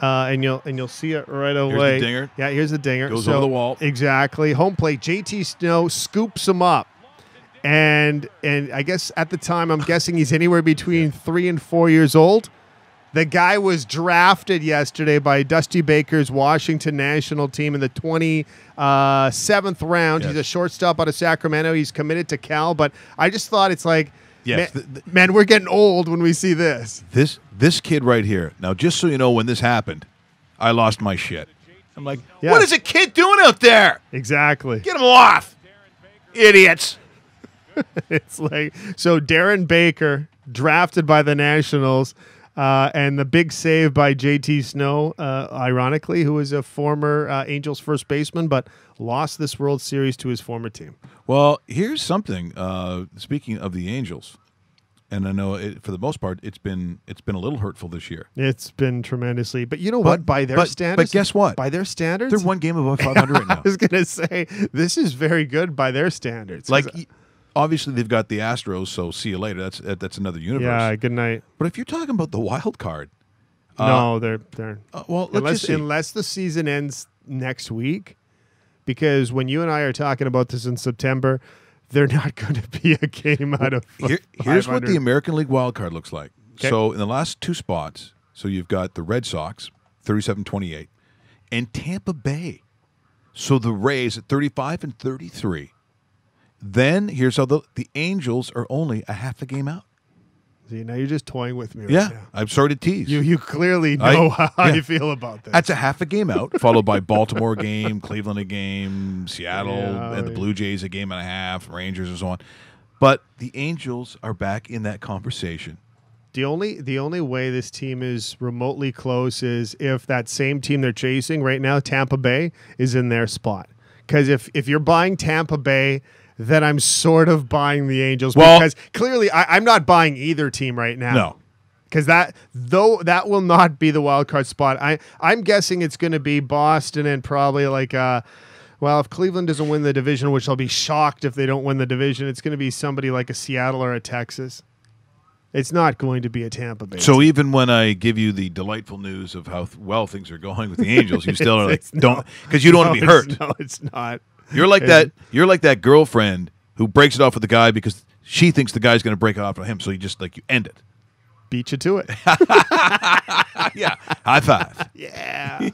and you'll see it right away. Here's the dinger. Yeah, here's the dinger. Goes over the wall. Exactly. Home plate. JT Snow scoops him up. And I guess at the time, I'm guessing he's anywhere between 3 and 4 years old. The guy was drafted yesterday by Dusty Baker's Washington national team in the 27th round. Yes. He's a shortstop out of Sacramento. He's committed to Cal, but I just thought it's like, Yes. man, we're getting old when we see this. This kid right here. Now, just so you know, when this happened, I lost my shit. I'm like, Yeah. what is a kid doing out there? Exactly. Get him off, idiots. It's like, so Darren Baker, drafted by the Nationals, and the big save by JT Snow, ironically, who is a former Angels first baseman, but lost this World Series to his former team. Well, here's something. Speaking of the Angels, and I know for the most part it's been a little hurtful this year. It's been tremendously, but you know what? By their standards, but guess what? By their standards, They're one game above 500 right now. I was gonna say this is very good by their standards. Like, obviously they've got the Astros, so see you later. That's another universe. yeah, good night. But if you're talking about the wild card, No, they're well, let's just see. unless the season ends next week, because when you and I are talking about this in September, they're not going to be a game out of Here's what 500. the American League wild card looks like. Okay. So in the last two spots, so you've got the Red Sox, 37-28, and Tampa Bay. So the Rays at 35 and 33. Then here's how the Angels are only a half a game out. See, now you're just toying with me right Yeah, now. I'm sorry to tease. You clearly know how you feel about this. That's a half a game out, followed by Baltimore a game, Cleveland a game, Seattle and the Blue Jays a game and a half, Rangers and so on. But the Angels are back in that conversation. The only way this team is remotely close is if that same team they're chasing right now, Tampa Bay, is in their spot. Because if you're buying Tampa Bay, then I'm sort of buying the Angels. Well, because clearly I'm not buying either team right now. No. Because that will not be the wild card spot. I'm guessing it's going to be Boston and probably like well, if Cleveland doesn't win the division, which I'll be shocked if they don't win the division, it's going to be somebody like a Seattle or a Texas. It's not going to be a Tampa Bay. So even when I give you the delightful news of how well things are going with the Angels, you still are like, don't, because you don't want to be hurt. No, it's not. You're like that. You're like that girlfriend who breaks it off with the guy because she thinks the guy's going to break it off with him. So you just you end it. Beat you to it. Yeah, high five. Yeah.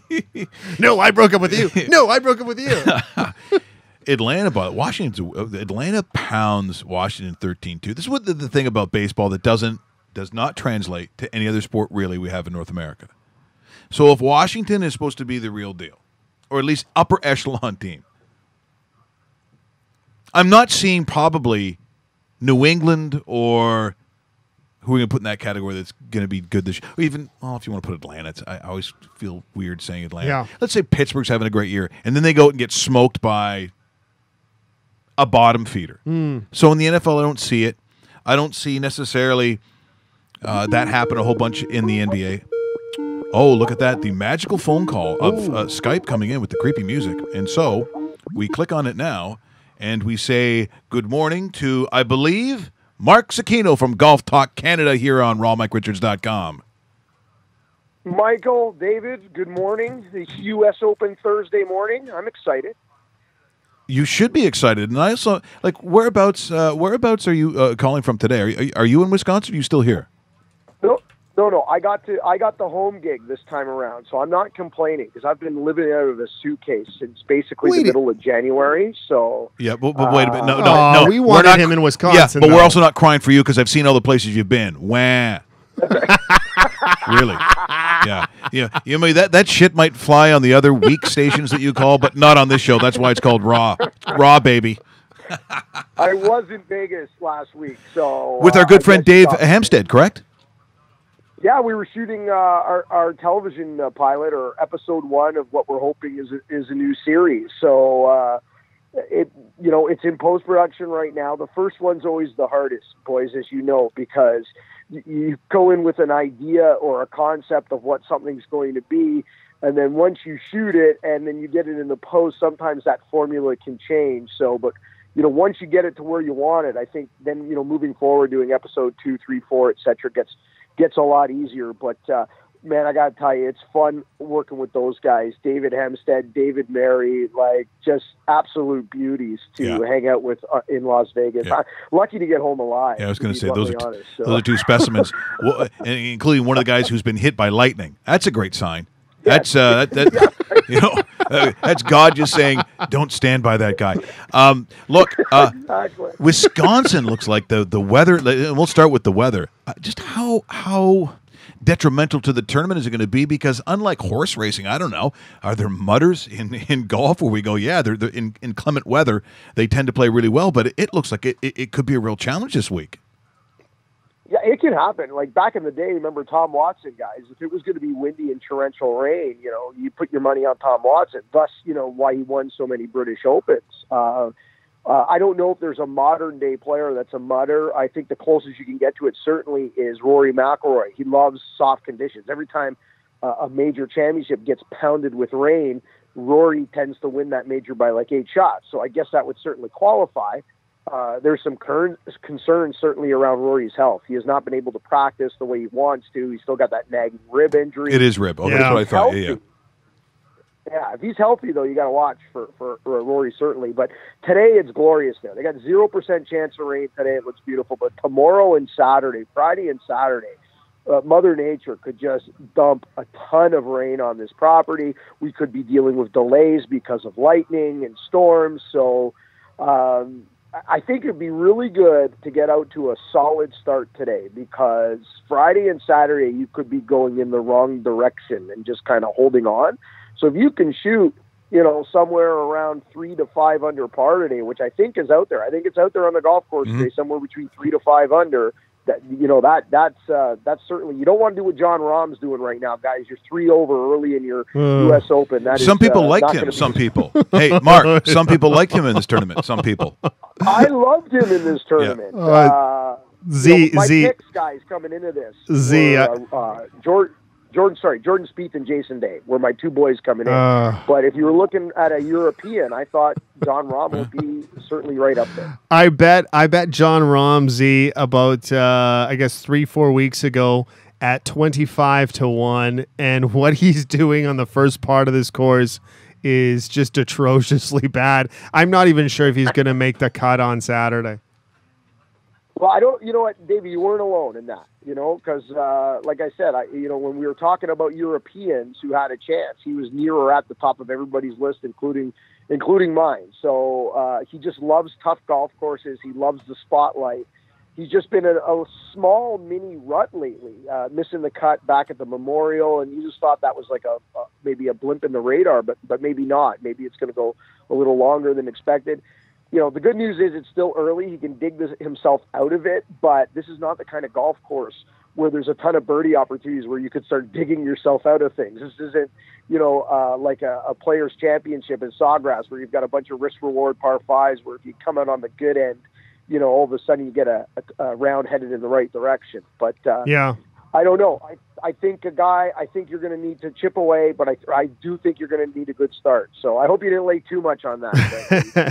No, I broke up with you. No, I broke up with you. Atlanta pounds Washington 13-2. This is what the thing about baseball that does not translate to any other sport really we have in North America. So if Washington is supposed to be the real deal, or at least upper echelon team, I'm not seeing probably New England or who are we going to put in that category that's going to be good this year. Or even, well, if you want to put Atlanta, I always feel weird saying Atlanta. Yeah. Let's say Pittsburgh's having a great year, and then they go out and get smoked by a bottom feeder. So in the NFL, I don't see it. I don't see necessarily that happen a whole bunch in the NBA. Oh, look at that. The magical phone call of Skype coming in with the creepy music. And so we click on it now, and we say good morning to, I believe, Mark Zecchino from Golf Talk Canada here on RawMikeRichards.com. Michael, David, good morning. The U.S. Open Thursday morning. I'm excited. You should be excited. And I also, whereabouts are you calling from today? Are you in Wisconsin or are you still here? No. I got the home gig this time around, so I'm not complaining because I've been living out of a suitcase since basically the middle of January. So yeah, but wait a minute. No. We wanted him in Wisconsin. Yeah, but we're also not crying for you because I've seen all the places you've been. Wah. Really? Yeah. You know that shit might fly on the other weak stations that you call, but not on this show. That's why it's called Raw. Raw, baby. I was in Vegas last week, so with our good friend Dave Hempstead, correct? Yeah, we were shooting our television pilot or episode 1 of what we're hoping is a new series. So it's in post production right now. The first one's always the hardest, boys, as you know, because you go in with an idea or a concept of what something's going to be, and then once you shoot it and then you get it in the post, sometimes that formula can change. So, but once you get it to where you want it, I think then moving forward, doing episode 2, 3, 4, etc. gets a lot easier. But man, I got to tell you, it's fun working with those guys. David Hempstead, David Mary, like just absolute beauties to hang out with in Las Vegas. Yeah. I'm lucky to get home alive. Yeah, I was going to say, those are two specimens, including one of the guys who's been hit by lightning. That's a great sign. That's that's God just saying, "Don't stand by that guy." Look, Exactly. Wisconsin looks like the weather. We'll start with the weather. Just how detrimental to the tournament is it going to be? Because unlike horse racing, I don't know, are there mudders in golf where we go, yeah, they're in inclement weather, they tend to play really well, but it looks like it could be a real challenge this week. Yeah, it can happen. Like back in the day, remember Tom Watson, guys? If it was going to be windy and torrential rain, you put your money on Tom Watson. Thus, why he won so many British Opens. I don't know if there's a modern day player that's a mudder. I think the closest you can get to it certainly is Rory McIlroy. He loves soft conditions. Every time a major championship gets pounded with rain, Rory tends to win that major by like 8 shots. So I guess that would certainly qualify. There's some concerns certainly around Rory's health. He has not been able to practice the way he wants to. He's still got that nagging rib injury. It is rib. Oh, that's what I thought. Yeah. Yeah, if he's healthy, though, you got to watch for Rory, certainly. But today, it's glorious there. They got 0% chance of rain today. It looks beautiful. But tomorrow and Saturday, Friday and Saturday, Mother Nature could just dump a ton of rain on this property. We could be dealing with delays because of lightning and storms. So I think it'd be really good to get out to a solid start today, because Friday and Saturday you could be going in the wrong direction and just kind of holding on. So if you can shoot, somewhere around 3 to 5 under par today, which I think is out there. I think it's out there on the golf course today, somewhere between 3 to 5 under. That's certainly, you don't want to do what John Rahm's doing right now, guys. You're 3 over early in your U.S. Open. Some people liked him. Some people. Hey, Mark. Some people liked him in this tournament. Some people. I loved him in this tournament. My picks, guys, coming into this. Jordan Spieth and Jason Day were my 2 boys coming in. But if you were looking at a European, I thought John Rahm would be certainly right up there. I bet John Rahm, Z, about 3-4 weeks ago at 25-1, and what he's doing on the first part of this course is just atrociously bad. I'm not even sure if he's going to make the cut on Saturday. Well, I don't. You know what, Davey, you weren't alone in that. Because like I said, when we were talking about Europeans who had a chance, he was near or at the top of everybody's list, including mine. So he just loves tough golf courses. He loves the spotlight. He's just been a small mini rut lately, missing the cut back at the Memorial, and you just thought that was like maybe a blimp in the radar, but maybe not. Maybe it's going to go a little longer than expected. The good news is it's still early. He can dig himself out of it, but this is not the kind of golf course where there's a ton of birdie opportunities where you could start digging yourself out of things. This isn't, like a Players' Championship in Sawgrass where you've got a bunch of risk-reward par fives where if you come out on the good end, all of a sudden you get a round headed in the right direction. But I don't know. I think you're going to need to chip away, but I do think you're going to need a good start. So I hope you didn't lay too much on that.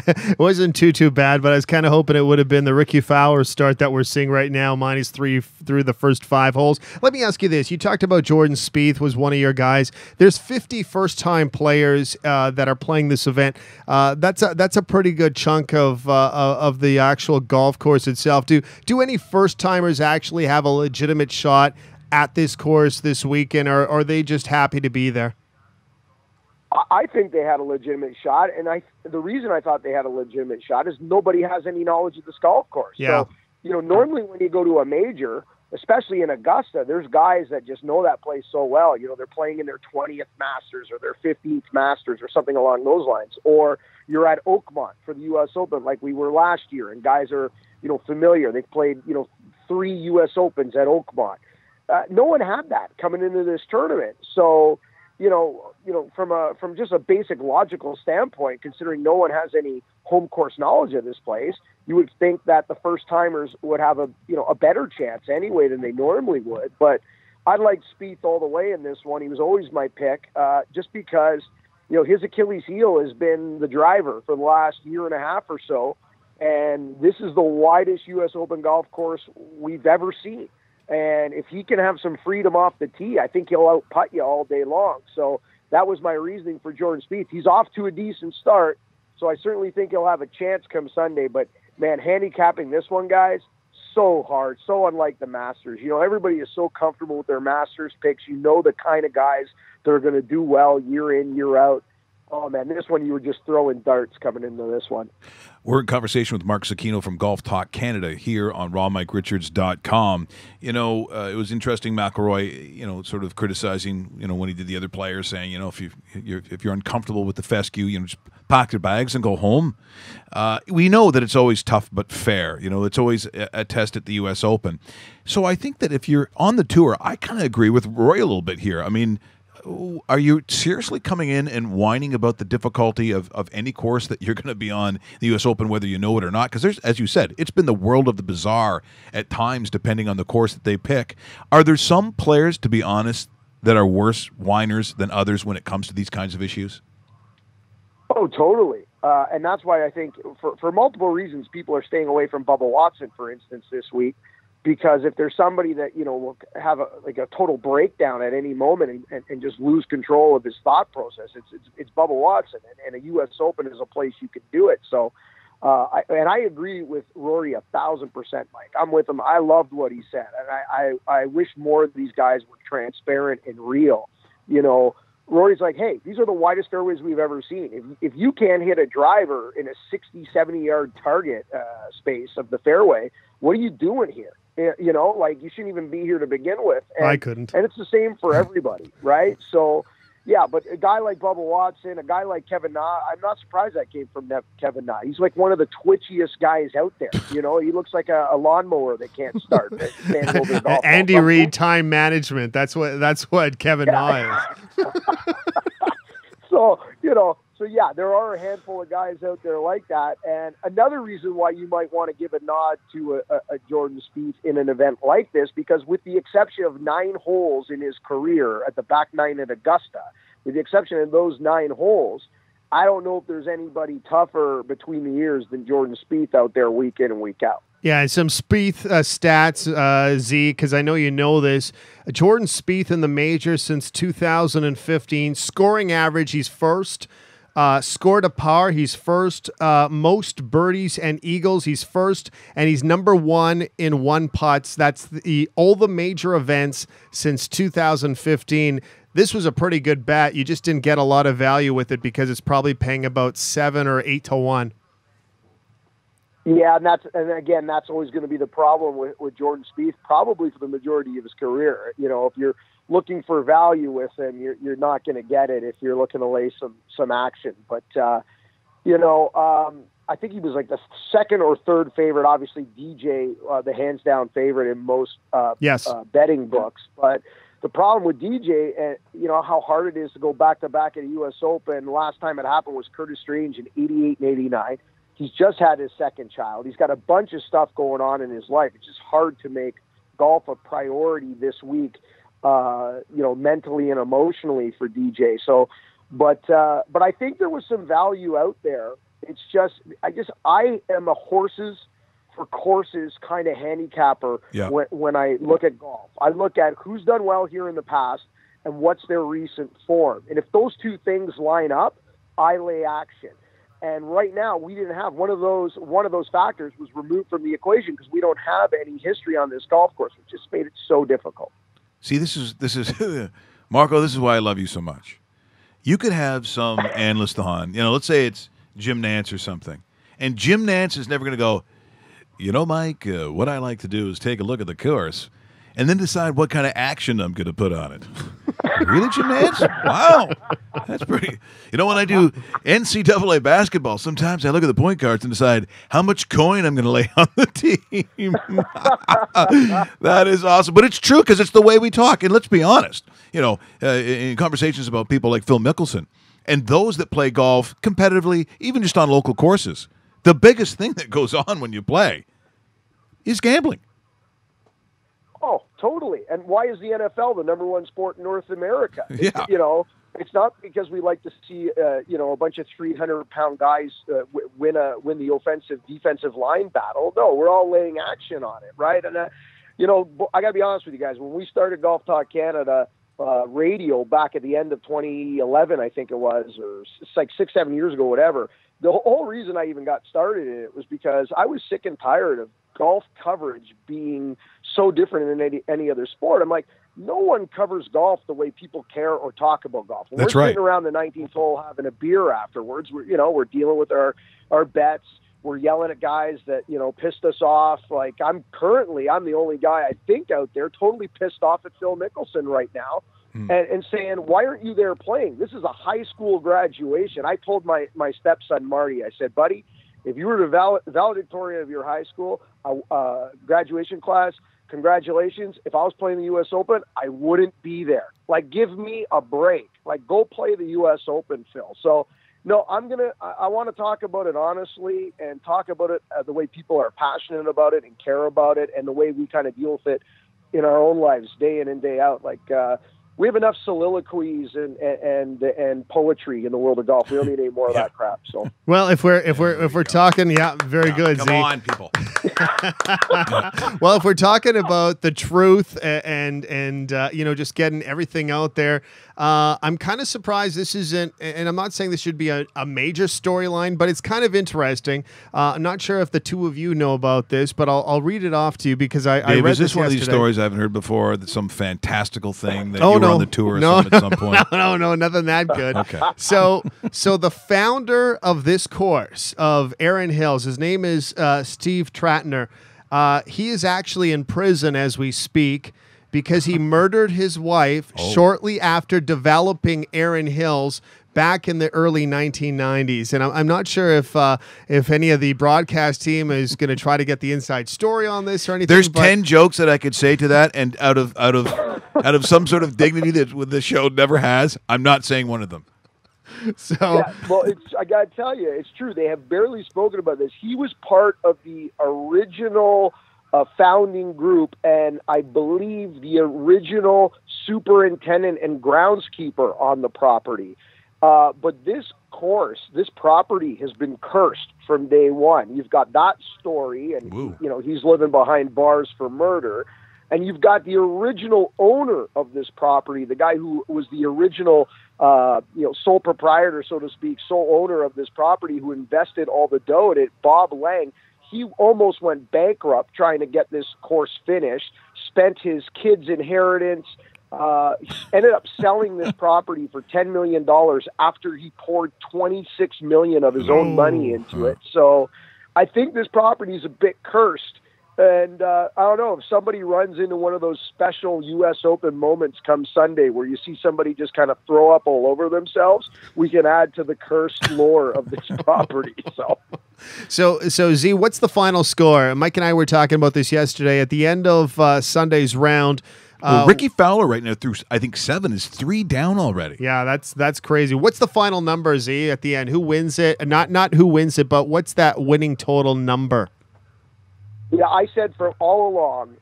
It wasn't too bad, but I was kind of hoping it would have been the Ricky Fowler start that we're seeing right now, -3 through the first 5 holes. Let me ask you this. You talked about Jordan Spieth was one of your guys. There's 50 first-time players that are playing this event. That's a pretty good chunk of the actual golf course itself. Do any first-timers actually have a legitimate shot at this course this weekend, or are they just happy to be there? I think they had a legitimate shot, and the reason I thought they had a legitimate shot is nobody has any knowledge of this golf course. Yeah. So, normally when you go to a major, especially in Augusta, there's guys that just know that place so well. They're playing in their 20th Masters or their 15th Masters or something along those lines. Or you're at Oakmont for the U.S. Open like we were last year, and guys are, familiar. They've played, 3 U.S. Opens at Oakmont. No one had that coming into this tournament. So, from just a basic logical standpoint, considering no one has any home course knowledge of this place, you would think that the first timers would have a better chance anyway than they normally would. But I like Spieth all the way in this one. He was always my pick, just because, his Achilles heel has been the driver for the last year and a half or so. And this is the widest U.S. Open golf course we've ever seen. And if he can have some freedom off the tee, I think he'll out-putt you all day long. So that was my reasoning for Jordan Spieth. He's off to a decent start, so I certainly think he'll have a chance come Sunday. But, man, handicapping this one, guys, so hard, so unlike the Masters. You know, everybody is so comfortable with their Masters picks. You know the kind of guys that are going to do well year in, year out. Oh, man, this one you were just throwing darts coming into this one. We're in conversation with Mark Cicchino from Golf Talk Canada here on rawmike.richards.com. You know, it was interesting, McIlroy, you know, sort of criticizing, you know, when he did the other players, saying, you know, if you're uncomfortable with the fescue, you know, just pack your bags and go home. We know that it's always tough but fair. You know, it's always a test at the U.S. Open. So I think that if you're on the tour, I kind of agree with Roy a little bit here. I mean, are you seriously coming in and whining about the difficulty of any course that you're going to be on the U.S. Open, whether you know it or not? Because there's, as you said, it's been the world of the bizarre at times, depending on the course that they pick. Are there some players, to be honest, that are worse whiners than others when it comes to these kinds of issues? Oh, totally. And that's why I think for multiple reasons, people are staying away from Bubba Watson, for instance, this week. Because if there's somebody that, you know, will have a total breakdown at any moment and just lose control of his thought process, it's Bubba Watson, and a U.S. Open is a place you can do it. So, I agree with Rory 1,000%, Mike. I'm with him. I loved what he said, and I wish more of these guys were transparent and real. You know, Rory's like, hey, these are the widest fairways we've ever seen. If you can't hit a driver in a 60, 70-yard target space of the fairway, what are you doing here? You know, like, you shouldn't even be here to begin with. And, I couldn't. And it's the same for everybody, right? So, yeah, but a guy like Bubba Watson, a guy like Kevin Na, I'm not surprised that came from Kevin Na. He's like one of the twitchiest guys out there. You know, he looks like a lawnmower that can't start. Andy Reid time management. That's what Kevin Na is. So, you know, yeah, there are a handful of guys out there like that. And another reason why you might want to give a nod to a Jordan Spieth in an event like this, because with the exception of 9 holes in his career at the back 9 at Augusta, with the exception of those 9 holes, I don't know if there's anybody tougher between the ears than Jordan Spieth out there week in and week out. Yeah, and some Spieth stats, Z, because I know you know this. Jordan Spieth in the majors since 2015. Scoring average, he's first. Scored a par, he's first. Most birdies and eagles, he's first. And he's number 1 in 1 putts. That's all the major events since 2015. This was a pretty good bet. You just didn't get a lot of value with it because it's probably paying about 7 or 8 to 1. Yeah, and again, that's always going to be the problem with Jordan Spieth, probably for the majority of his career. You know, if you're looking for value with him, you're not going to get it if you're looking to lay some action. But, you know, I think he was like the second or third favorite, obviously DJ, the hands-down favorite in most betting books. But the problem with DJ, you know, how hard it is to go back-to-back at a U.S. Open. The last time it happened was Curtis Strange in 88 and 89. He's just had his second child. He's got a bunch of stuff going on in his life. It's just hard to make golf a priority this week, you know, mentally and emotionally for DJ. So, but I think there was some value out there. It's just, I am a horses for courses kind of handicapper when I look at golf. I look at who's done well here in the past and what's their recent form. And if those two things line up, I lay action. And right now, we didn't have one of those factors was removed from the equation because we don't have any history on this golf course, which just made it so difficult. See, this is Marco. This is why I love you so much. You could have some analyst on, you know, let's say it's Jim Nantz or something, and Jim Nantz is never going to go, you know, Mike, what I like to do is take a look at the course and then decide what kind of action I'm going to put on it. Really, Jim Nantz? Wow. That's pretty. You know, when I do NCAA basketball, sometimes I look at the point guards and decide how much coin I'm going to lay on the team. That is awesome. But it's true because it's the way we talk. And let's be honest, you know, in conversations about people like Phil Mickelson and those that play golf competitively, even just on local courses, the biggest thing that goes on when you play is gambling. Oh, totally. And why is the NFL the number 1 sport in North America? Yeah. You know, it's not because we like to see, you know, a bunch of 300-pound guys win the offensive-defensive line battle. No, we're all laying action on it, right? And you know, I got to be honest with you guys. When we started Golf Talk Canada radio back at the end of 2011, I think it was, or it's like 6-7 years ago, whatever. The whole reason I even got started in it was because I was sick and tired of golf coverage being so different than any other sport. I'm like, no one covers golf the way people care or talk about golf. When That's we're right. sitting around the 19th hole having a beer afterwards. We're dealing with our bets. We're yelling at guys that, pissed us off. Like I'm the only guy I think out there totally pissed off at Phil Mickelson right now. And saying, why aren't you there playing? This is a high school graduation. I told my stepson, Marty, I said, buddy, if you were the valedictorian of your high school graduation class, congratulations. If I was playing the U.S. Open, I wouldn't be there. Like, give me a break. Like, go play the U.S. Open, Phil. So, no, I want to talk about it honestly and talk about it the way people are passionate about it and care about it and the way we kind of deal with it in our own lives day in and day out. Like, we have enough soliloquies and poetry in the world of golf. We don't need any more of that crap. So, well, if we're talking, very good. Come Z. on, people. Well, if we're talking about the truth and just getting everything out there, I'm kind of surprised this isn't. And I'm not saying this should be a major storyline, but it's kind of interesting. I'm not sure if the two of you know about this, but I'll read it off to you because I Dave, read is this this one of these yesterday. stories I haven't heard before? That's some fantastical thing that Oh, you were no. on the tour or No. something at some point. No, nothing that good. Okay. So the founder of this course of Erin Hills, his name is Steve Tratner. He is actually in prison as we speak because he murdered his wife shortly after developing Erin Hills back in the early 1990s. And I'm not sure if any of the broadcast team is going to try to get the inside story on this or anything. There's but 10 jokes that I could say to that, and out of some sort of dignity that the show never has, I'm not saying one of them. So yeah, well, I got to tell you, it's true. They have barely spoken about this. He was part of the original founding group, and I believe the original superintendent and groundskeeper on the property. But this property has been cursed from day one. You've got that story, and he's living behind bars for murder. And you've got the original owner of this property, the guy who was the original, sole proprietor, so to speak, sole owner of this property, who invested all the dough in it, Bob Lang. He almost went bankrupt trying to get this course finished, spent his kids' inheritance, ended up selling this property for $10 million after he poured $26 million of his own money into it. So I think this property is a bit cursed. And I don't know, if somebody runs into one of those special U.S. Open moments come Sunday where you see somebody just kind of throw up all over themselves, we can add to the cursed lore of this property. So Z, what's the final score? Mike and I were talking about this yesterday. At the end of Sunday's round, Ricky Fowler right now through, I think, 7 is 3 down already. Yeah, that's crazy. What's the final number, Z, at the end? Who wins it? Not who wins it, but what's that winning total number? Yeah, I said for all along,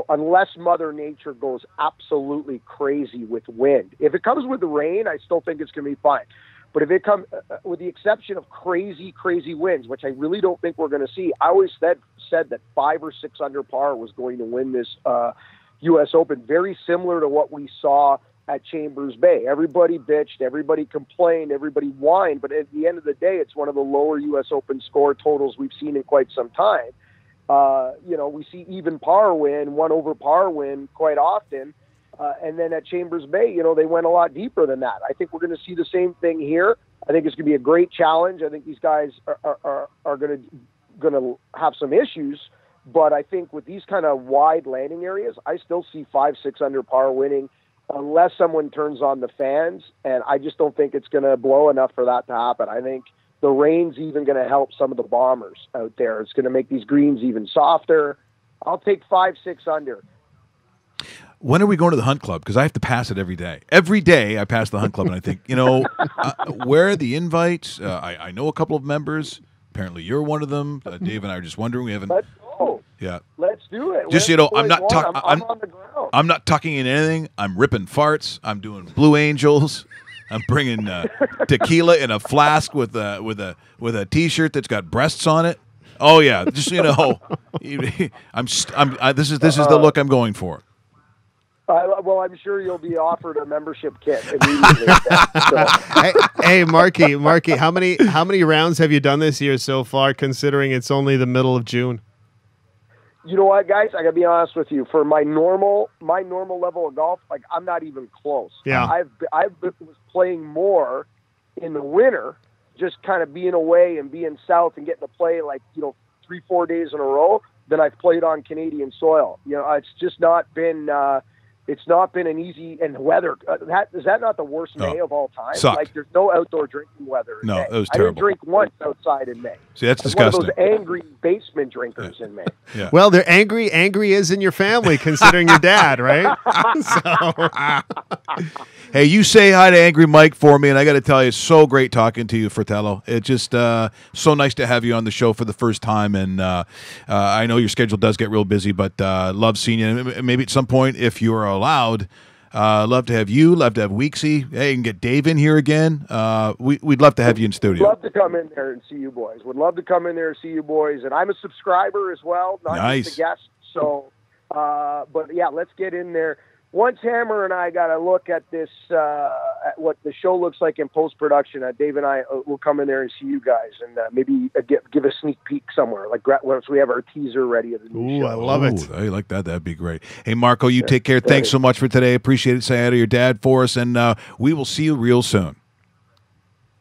unless Mother Nature goes absolutely crazy with wind. If it comes with rain, I still think it's going to be fine. But if it comes, with the exception of crazy, crazy winds, which I really don't think we're going to see, I always said that 5 or 6 under par was going to win this U.S. Open, very similar to what we saw at Chambers Bay. Everybody bitched, everybody complained, everybody whined, but at the end of the day, it's one of the lower U.S. Open score totals we've seen in quite some time. We see even par win, 1 over par win quite often. And then at Chambers Bay, they went a lot deeper than that. I think we're going to see the same thing here. I think it's going to be a great challenge. I think these guys are going to have some issues, but I think with these kind of wide landing areas, I still see 5, 6 under par winning, unless someone turns on the fans, and I just don't think it's going to blow enough for that to happen. I think the rain's even going to help some of the bombers out there. It's going to make these greens even softer. I'll take 5, 6 under. When are we going to the Hunt Club? Because I have to pass it every day. Every day I pass the Hunt Club, and I think, where are the invites? I know a couple of members. Apparently you're one of them. Dave and I are just wondering. We haven't. Let's go. Yeah. Let's do it. Just, I'm not talking. I'm on the ground. I'm not tucking in anything. I'm ripping farts. I'm doing Blue Angels. I'm bringing tequila in a flask with a T-shirt that's got breasts on it. Oh yeah, just so you know, this is the look I'm going for. Well, I'm sure you'll be offered a membership kit immediately. So. Hey, Marky, how many rounds have you done this year so far? Considering it's only the middle of June. You know what, guys? I gotta be honest with you. For my normal level of golf, like I'm not even close. Yeah, I was playing more in the winter, just kind of being away and being south and getting to play 3-4 days in a row than I've played on Canadian soil. It's just not been. It's not been an easy and weather. Is that not the worst May of all time? Sucked. Like there's no outdoor drinking weather. In No, May. it was terrible. I didn't drink once outside in May. See, that's I'm disgusting. one of those angry basement drinkers in May. Yeah. Well, they're angry. Angry is in your family, considering your dad, right? Hey, you say hi to Angry Mike for me, and I got to tell you, it's so great talking to you, Fratello. It's just so nice to have you on the show for the first time, and I know your schedule does get real busy, but love seeing you. And maybe at some point, if you are allowed, love to have you, love to have Weeksy. Hey, you can get Dave in here again. We'd love to have you in studio. Would love to come in there and see you boys. Would love to come in there and see you boys. And I'm a subscriber as well, not just a guest. So, but yeah, let's get in there. Once Hammer and I got to look at this, at what the show looks like in post-production, Dave and I will come in there and see you guys and maybe give a sneak peek somewhere, like once we have our teaser ready of the new show. I love it. I like that. That'd be great. Hey, Marco, you take care. Thanks so much for today. Appreciate it. Say hi to your dad for us, and we will see you real soon.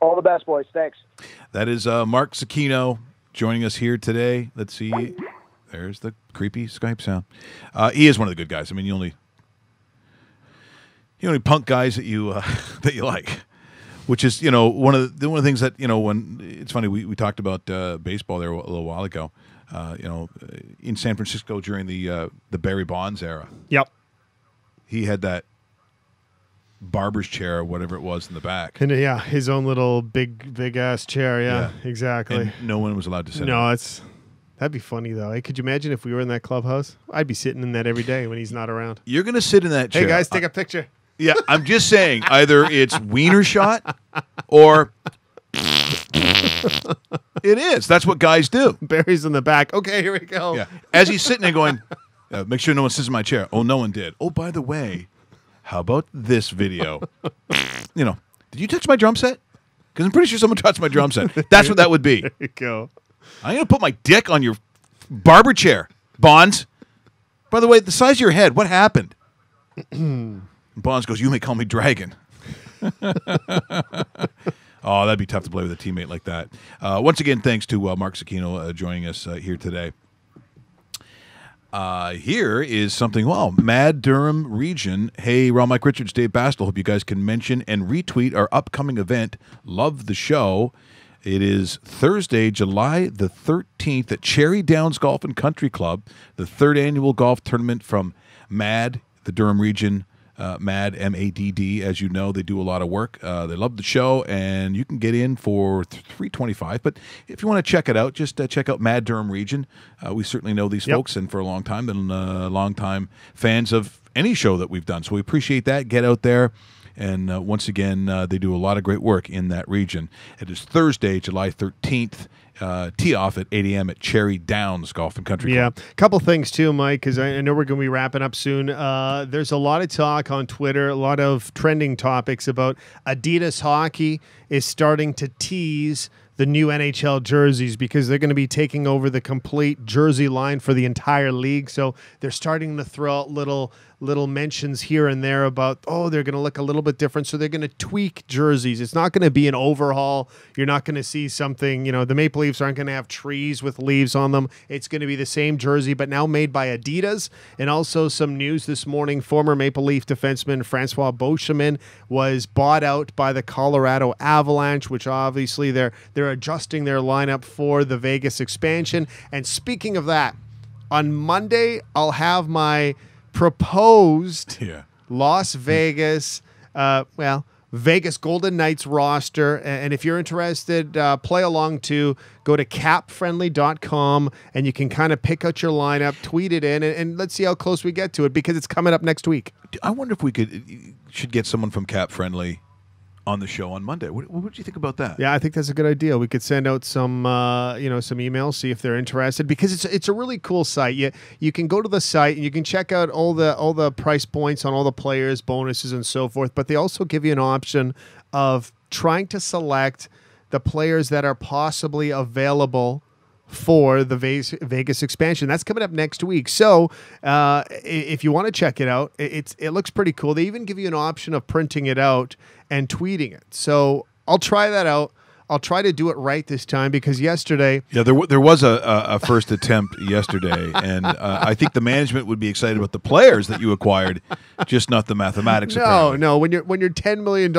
All the best, boys. Thanks. That is Mark Zecchino joining us here today. Let's see. There's the creepy Skype sound. He is one of the good guys. I mean, you only punk guys that you like, which is one of the things that when it's funny we talked about baseball there a little while ago, in San Francisco during the Barry Bonds era. Yep. He had that barber's chair or whatever it was in the back. And yeah, his own little big ass chair. Yeah, exactly. And no one was allowed to sit in No, it. that'd be funny though. Hey, could you imagine if we were in that clubhouse? I'd be sitting in that every day when he's not around. You're gonna sit in that chair. Hey guys, take a picture. Yeah, I'm just saying, either it's wiener shot or it is. That's what guys do. Barry's in the back. Okay, here we go. Yeah. As he's sitting there going, make sure no one sits in my chair. Oh, no one did. Oh, by the way, how about this video? Did you touch my drum set? Because I'm pretty sure someone touched my drum set. That's what that would be. There you go. I'm going to put my dick on your barber chair, Bonds. By the way, the size of your head, what happened? Bonds goes, you may call me Dragon. Oh, that'd be tough to play with a teammate like that. Once again, thanks to Mark Zecchino joining us here today. Here is something, Mad Durham Region. Hey, Ron Mike Richards, Dave Bastel. Hope you guys can mention and retweet our upcoming event. Love the show. It is Thursday, July the 13th at Cherry Downs Golf and Country Club, the third annual golf tournament from MAD, the Durham Region. MAD, M-A-D-D, as you know, they do a lot of work. They love the show, and you can get in for $325. But if you want to check it out, just check out MAD Durham Region. We certainly know these folks, and for a long time, been long-time fans of any show that we've done. So we appreciate that. Get out there. And once again, they do a lot of great work in that region. It is Thursday, July 13th. Tee off at 8 a.m. at Cherry Downs Golf and Country Club. Yeah, a couple things too, Mike, because I know we're going to be wrapping up soon. There's a lot of talk on Twitter, a lot of trending topics about Adidas Hockey is starting to tease the new NHL jerseys because they're going to be taking over the complete jersey line for the entire league. So they're starting to throw out little mentions here and there about, they're going to look a little bit different. So they're going to tweak jerseys. It's not going to be an overhaul. You're not going to see something, the Maple Leafs aren't going to have trees with leaves on them. It's going to be the same jersey, but now made by Adidas. And also some news this morning, former Maple Leaf defenseman Francois Beauchemin was bought out by the Colorado Avalanche, which obviously they're adjusting their lineup for the Vegas expansion. And speaking of that, on Monday, I'll have my proposed Las Vegas, Vegas Golden Knights roster. And if you're interested, play along too. Go to capfriendly.com and you can kind of pick out your lineup, tweet it in, and let's see how close we get to it because it's coming up next week. I wonder if we should get someone from Cap Friendly on the show on Monday. What would you think about that? Yeah, I think that's a good idea. We could send out some, some emails, see if they're interested, because it's a really cool site. You can go to the site and you can check out all the price points on all the players, bonuses, and so forth. But they also give you an option of trying to select the players that are possibly available for the Vegas expansion. That's coming up next week. So if you want to check it out, it looks pretty cool. They even give you an option of printing it out and tweeting it. So I'll try that out. I'll try to do it right this time, because yesterday... Yeah, there was a first attempt yesterday, and I think the management would be excited about the players that you acquired, just not the mathematics. No. When you're $10 million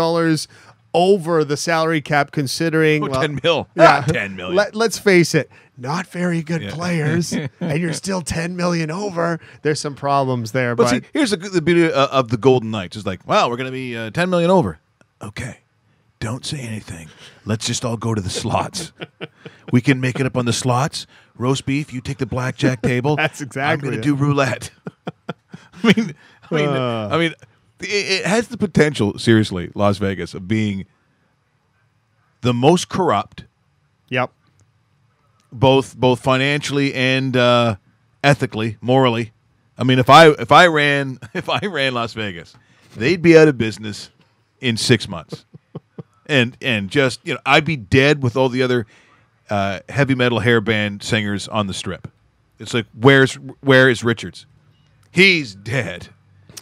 over the salary cap, considering... 10 mil. Yeah, 10 million. Let's face it, not very good players, and you're still 10 million over. There's some problems there. But see, here's the beauty of the Golden Knights. It's like, wow, we're going to be 10 million over. Okay. Don't say anything. Let's just all go to the slots. We can make it up on the slots. Roast beef, you take the blackjack table. That's exactly I'm going to do roulette. I mean, it has the potential, seriously, Las Vegas, of being the most corrupt. Yep. Both financially and ethically, morally. I mean, if I ran Las Vegas, they'd be out of business in 6 months. And just, I'd be dead with all the other heavy metal hair band singers on the Strip. It's like, where is Richards? He's dead.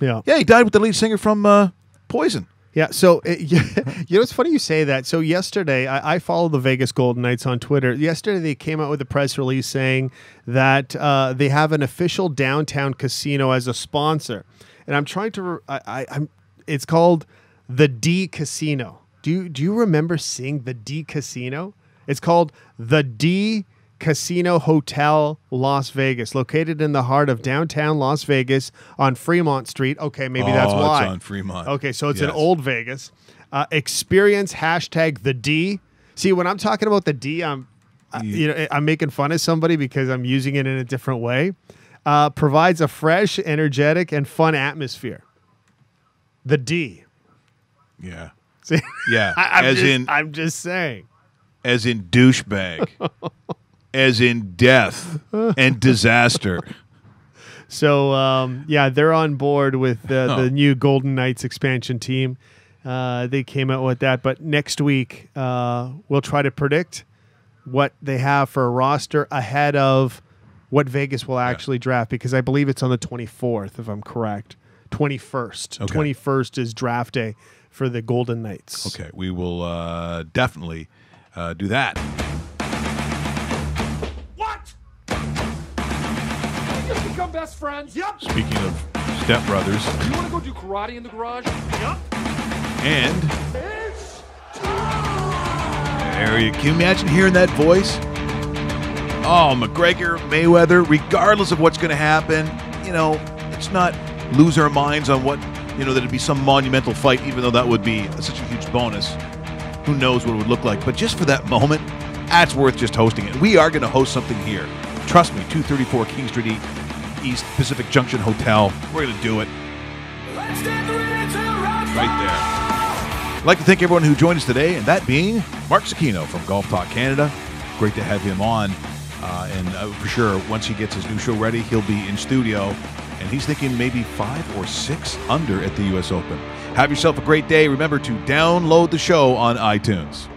Yeah. Yeah, he died with the lead singer from Poison. Yeah, so it's funny you say that. So yesterday, I follow the Vegas Golden Knights on Twitter. Yesterday, they came out with a press release saying that they have an official downtown casino as a sponsor, and I'm trying to. It's called the D Casino. Do you remember seeing the D Casino? It's called the D Casino Hotel Las Vegas, located in the heart of downtown Las Vegas on Fremont Street. Okay, maybe that's why. It's on Fremont. Okay, so it's in old Vegas. Experience hashtag the D. See, when I'm talking about the D, I'm making fun of somebody because I'm using it in a different way. Provides a fresh, energetic, and fun atmosphere. The D. Yeah. See? Yeah. I'm just saying. As in douchebag. As in death and disaster. So, they're on board with the new Golden Knights expansion team. They came out with that. But next week, we'll try to predict what they have for a roster ahead of what Vegas will actually draft, because I believe it's on the 24th, if I'm correct. 21st. Okay. 21st is draft day for the Golden Knights. Okay, we will definitely do that. What? You just become best friends? Yep. Speaking of stepbrothers. You want to go do karate in the garage? Yep. And It's there you can you imagine hearing that voice? Oh, McGregor, Mayweather, regardless of what's going to happen, let's not lose our minds on what, that it'd be some monumental fight, even though that would be such a huge bonus. Who knows what it would look like. But just for that moment, that's worth just hosting it. We are going to host something here. Trust me, 234 King Street East Pacific Junction Hotel. We're going to do it. Right there. I'd like to thank everyone who joined us today, and that being Mark Zecchino from Golf Talk Canada. Great to have him on. And for sure, once he gets his new show ready, he'll be in studio. And he's thinking maybe 5 or 6 under at the U.S. Open. Have yourself a great day. Remember to download the show on iTunes.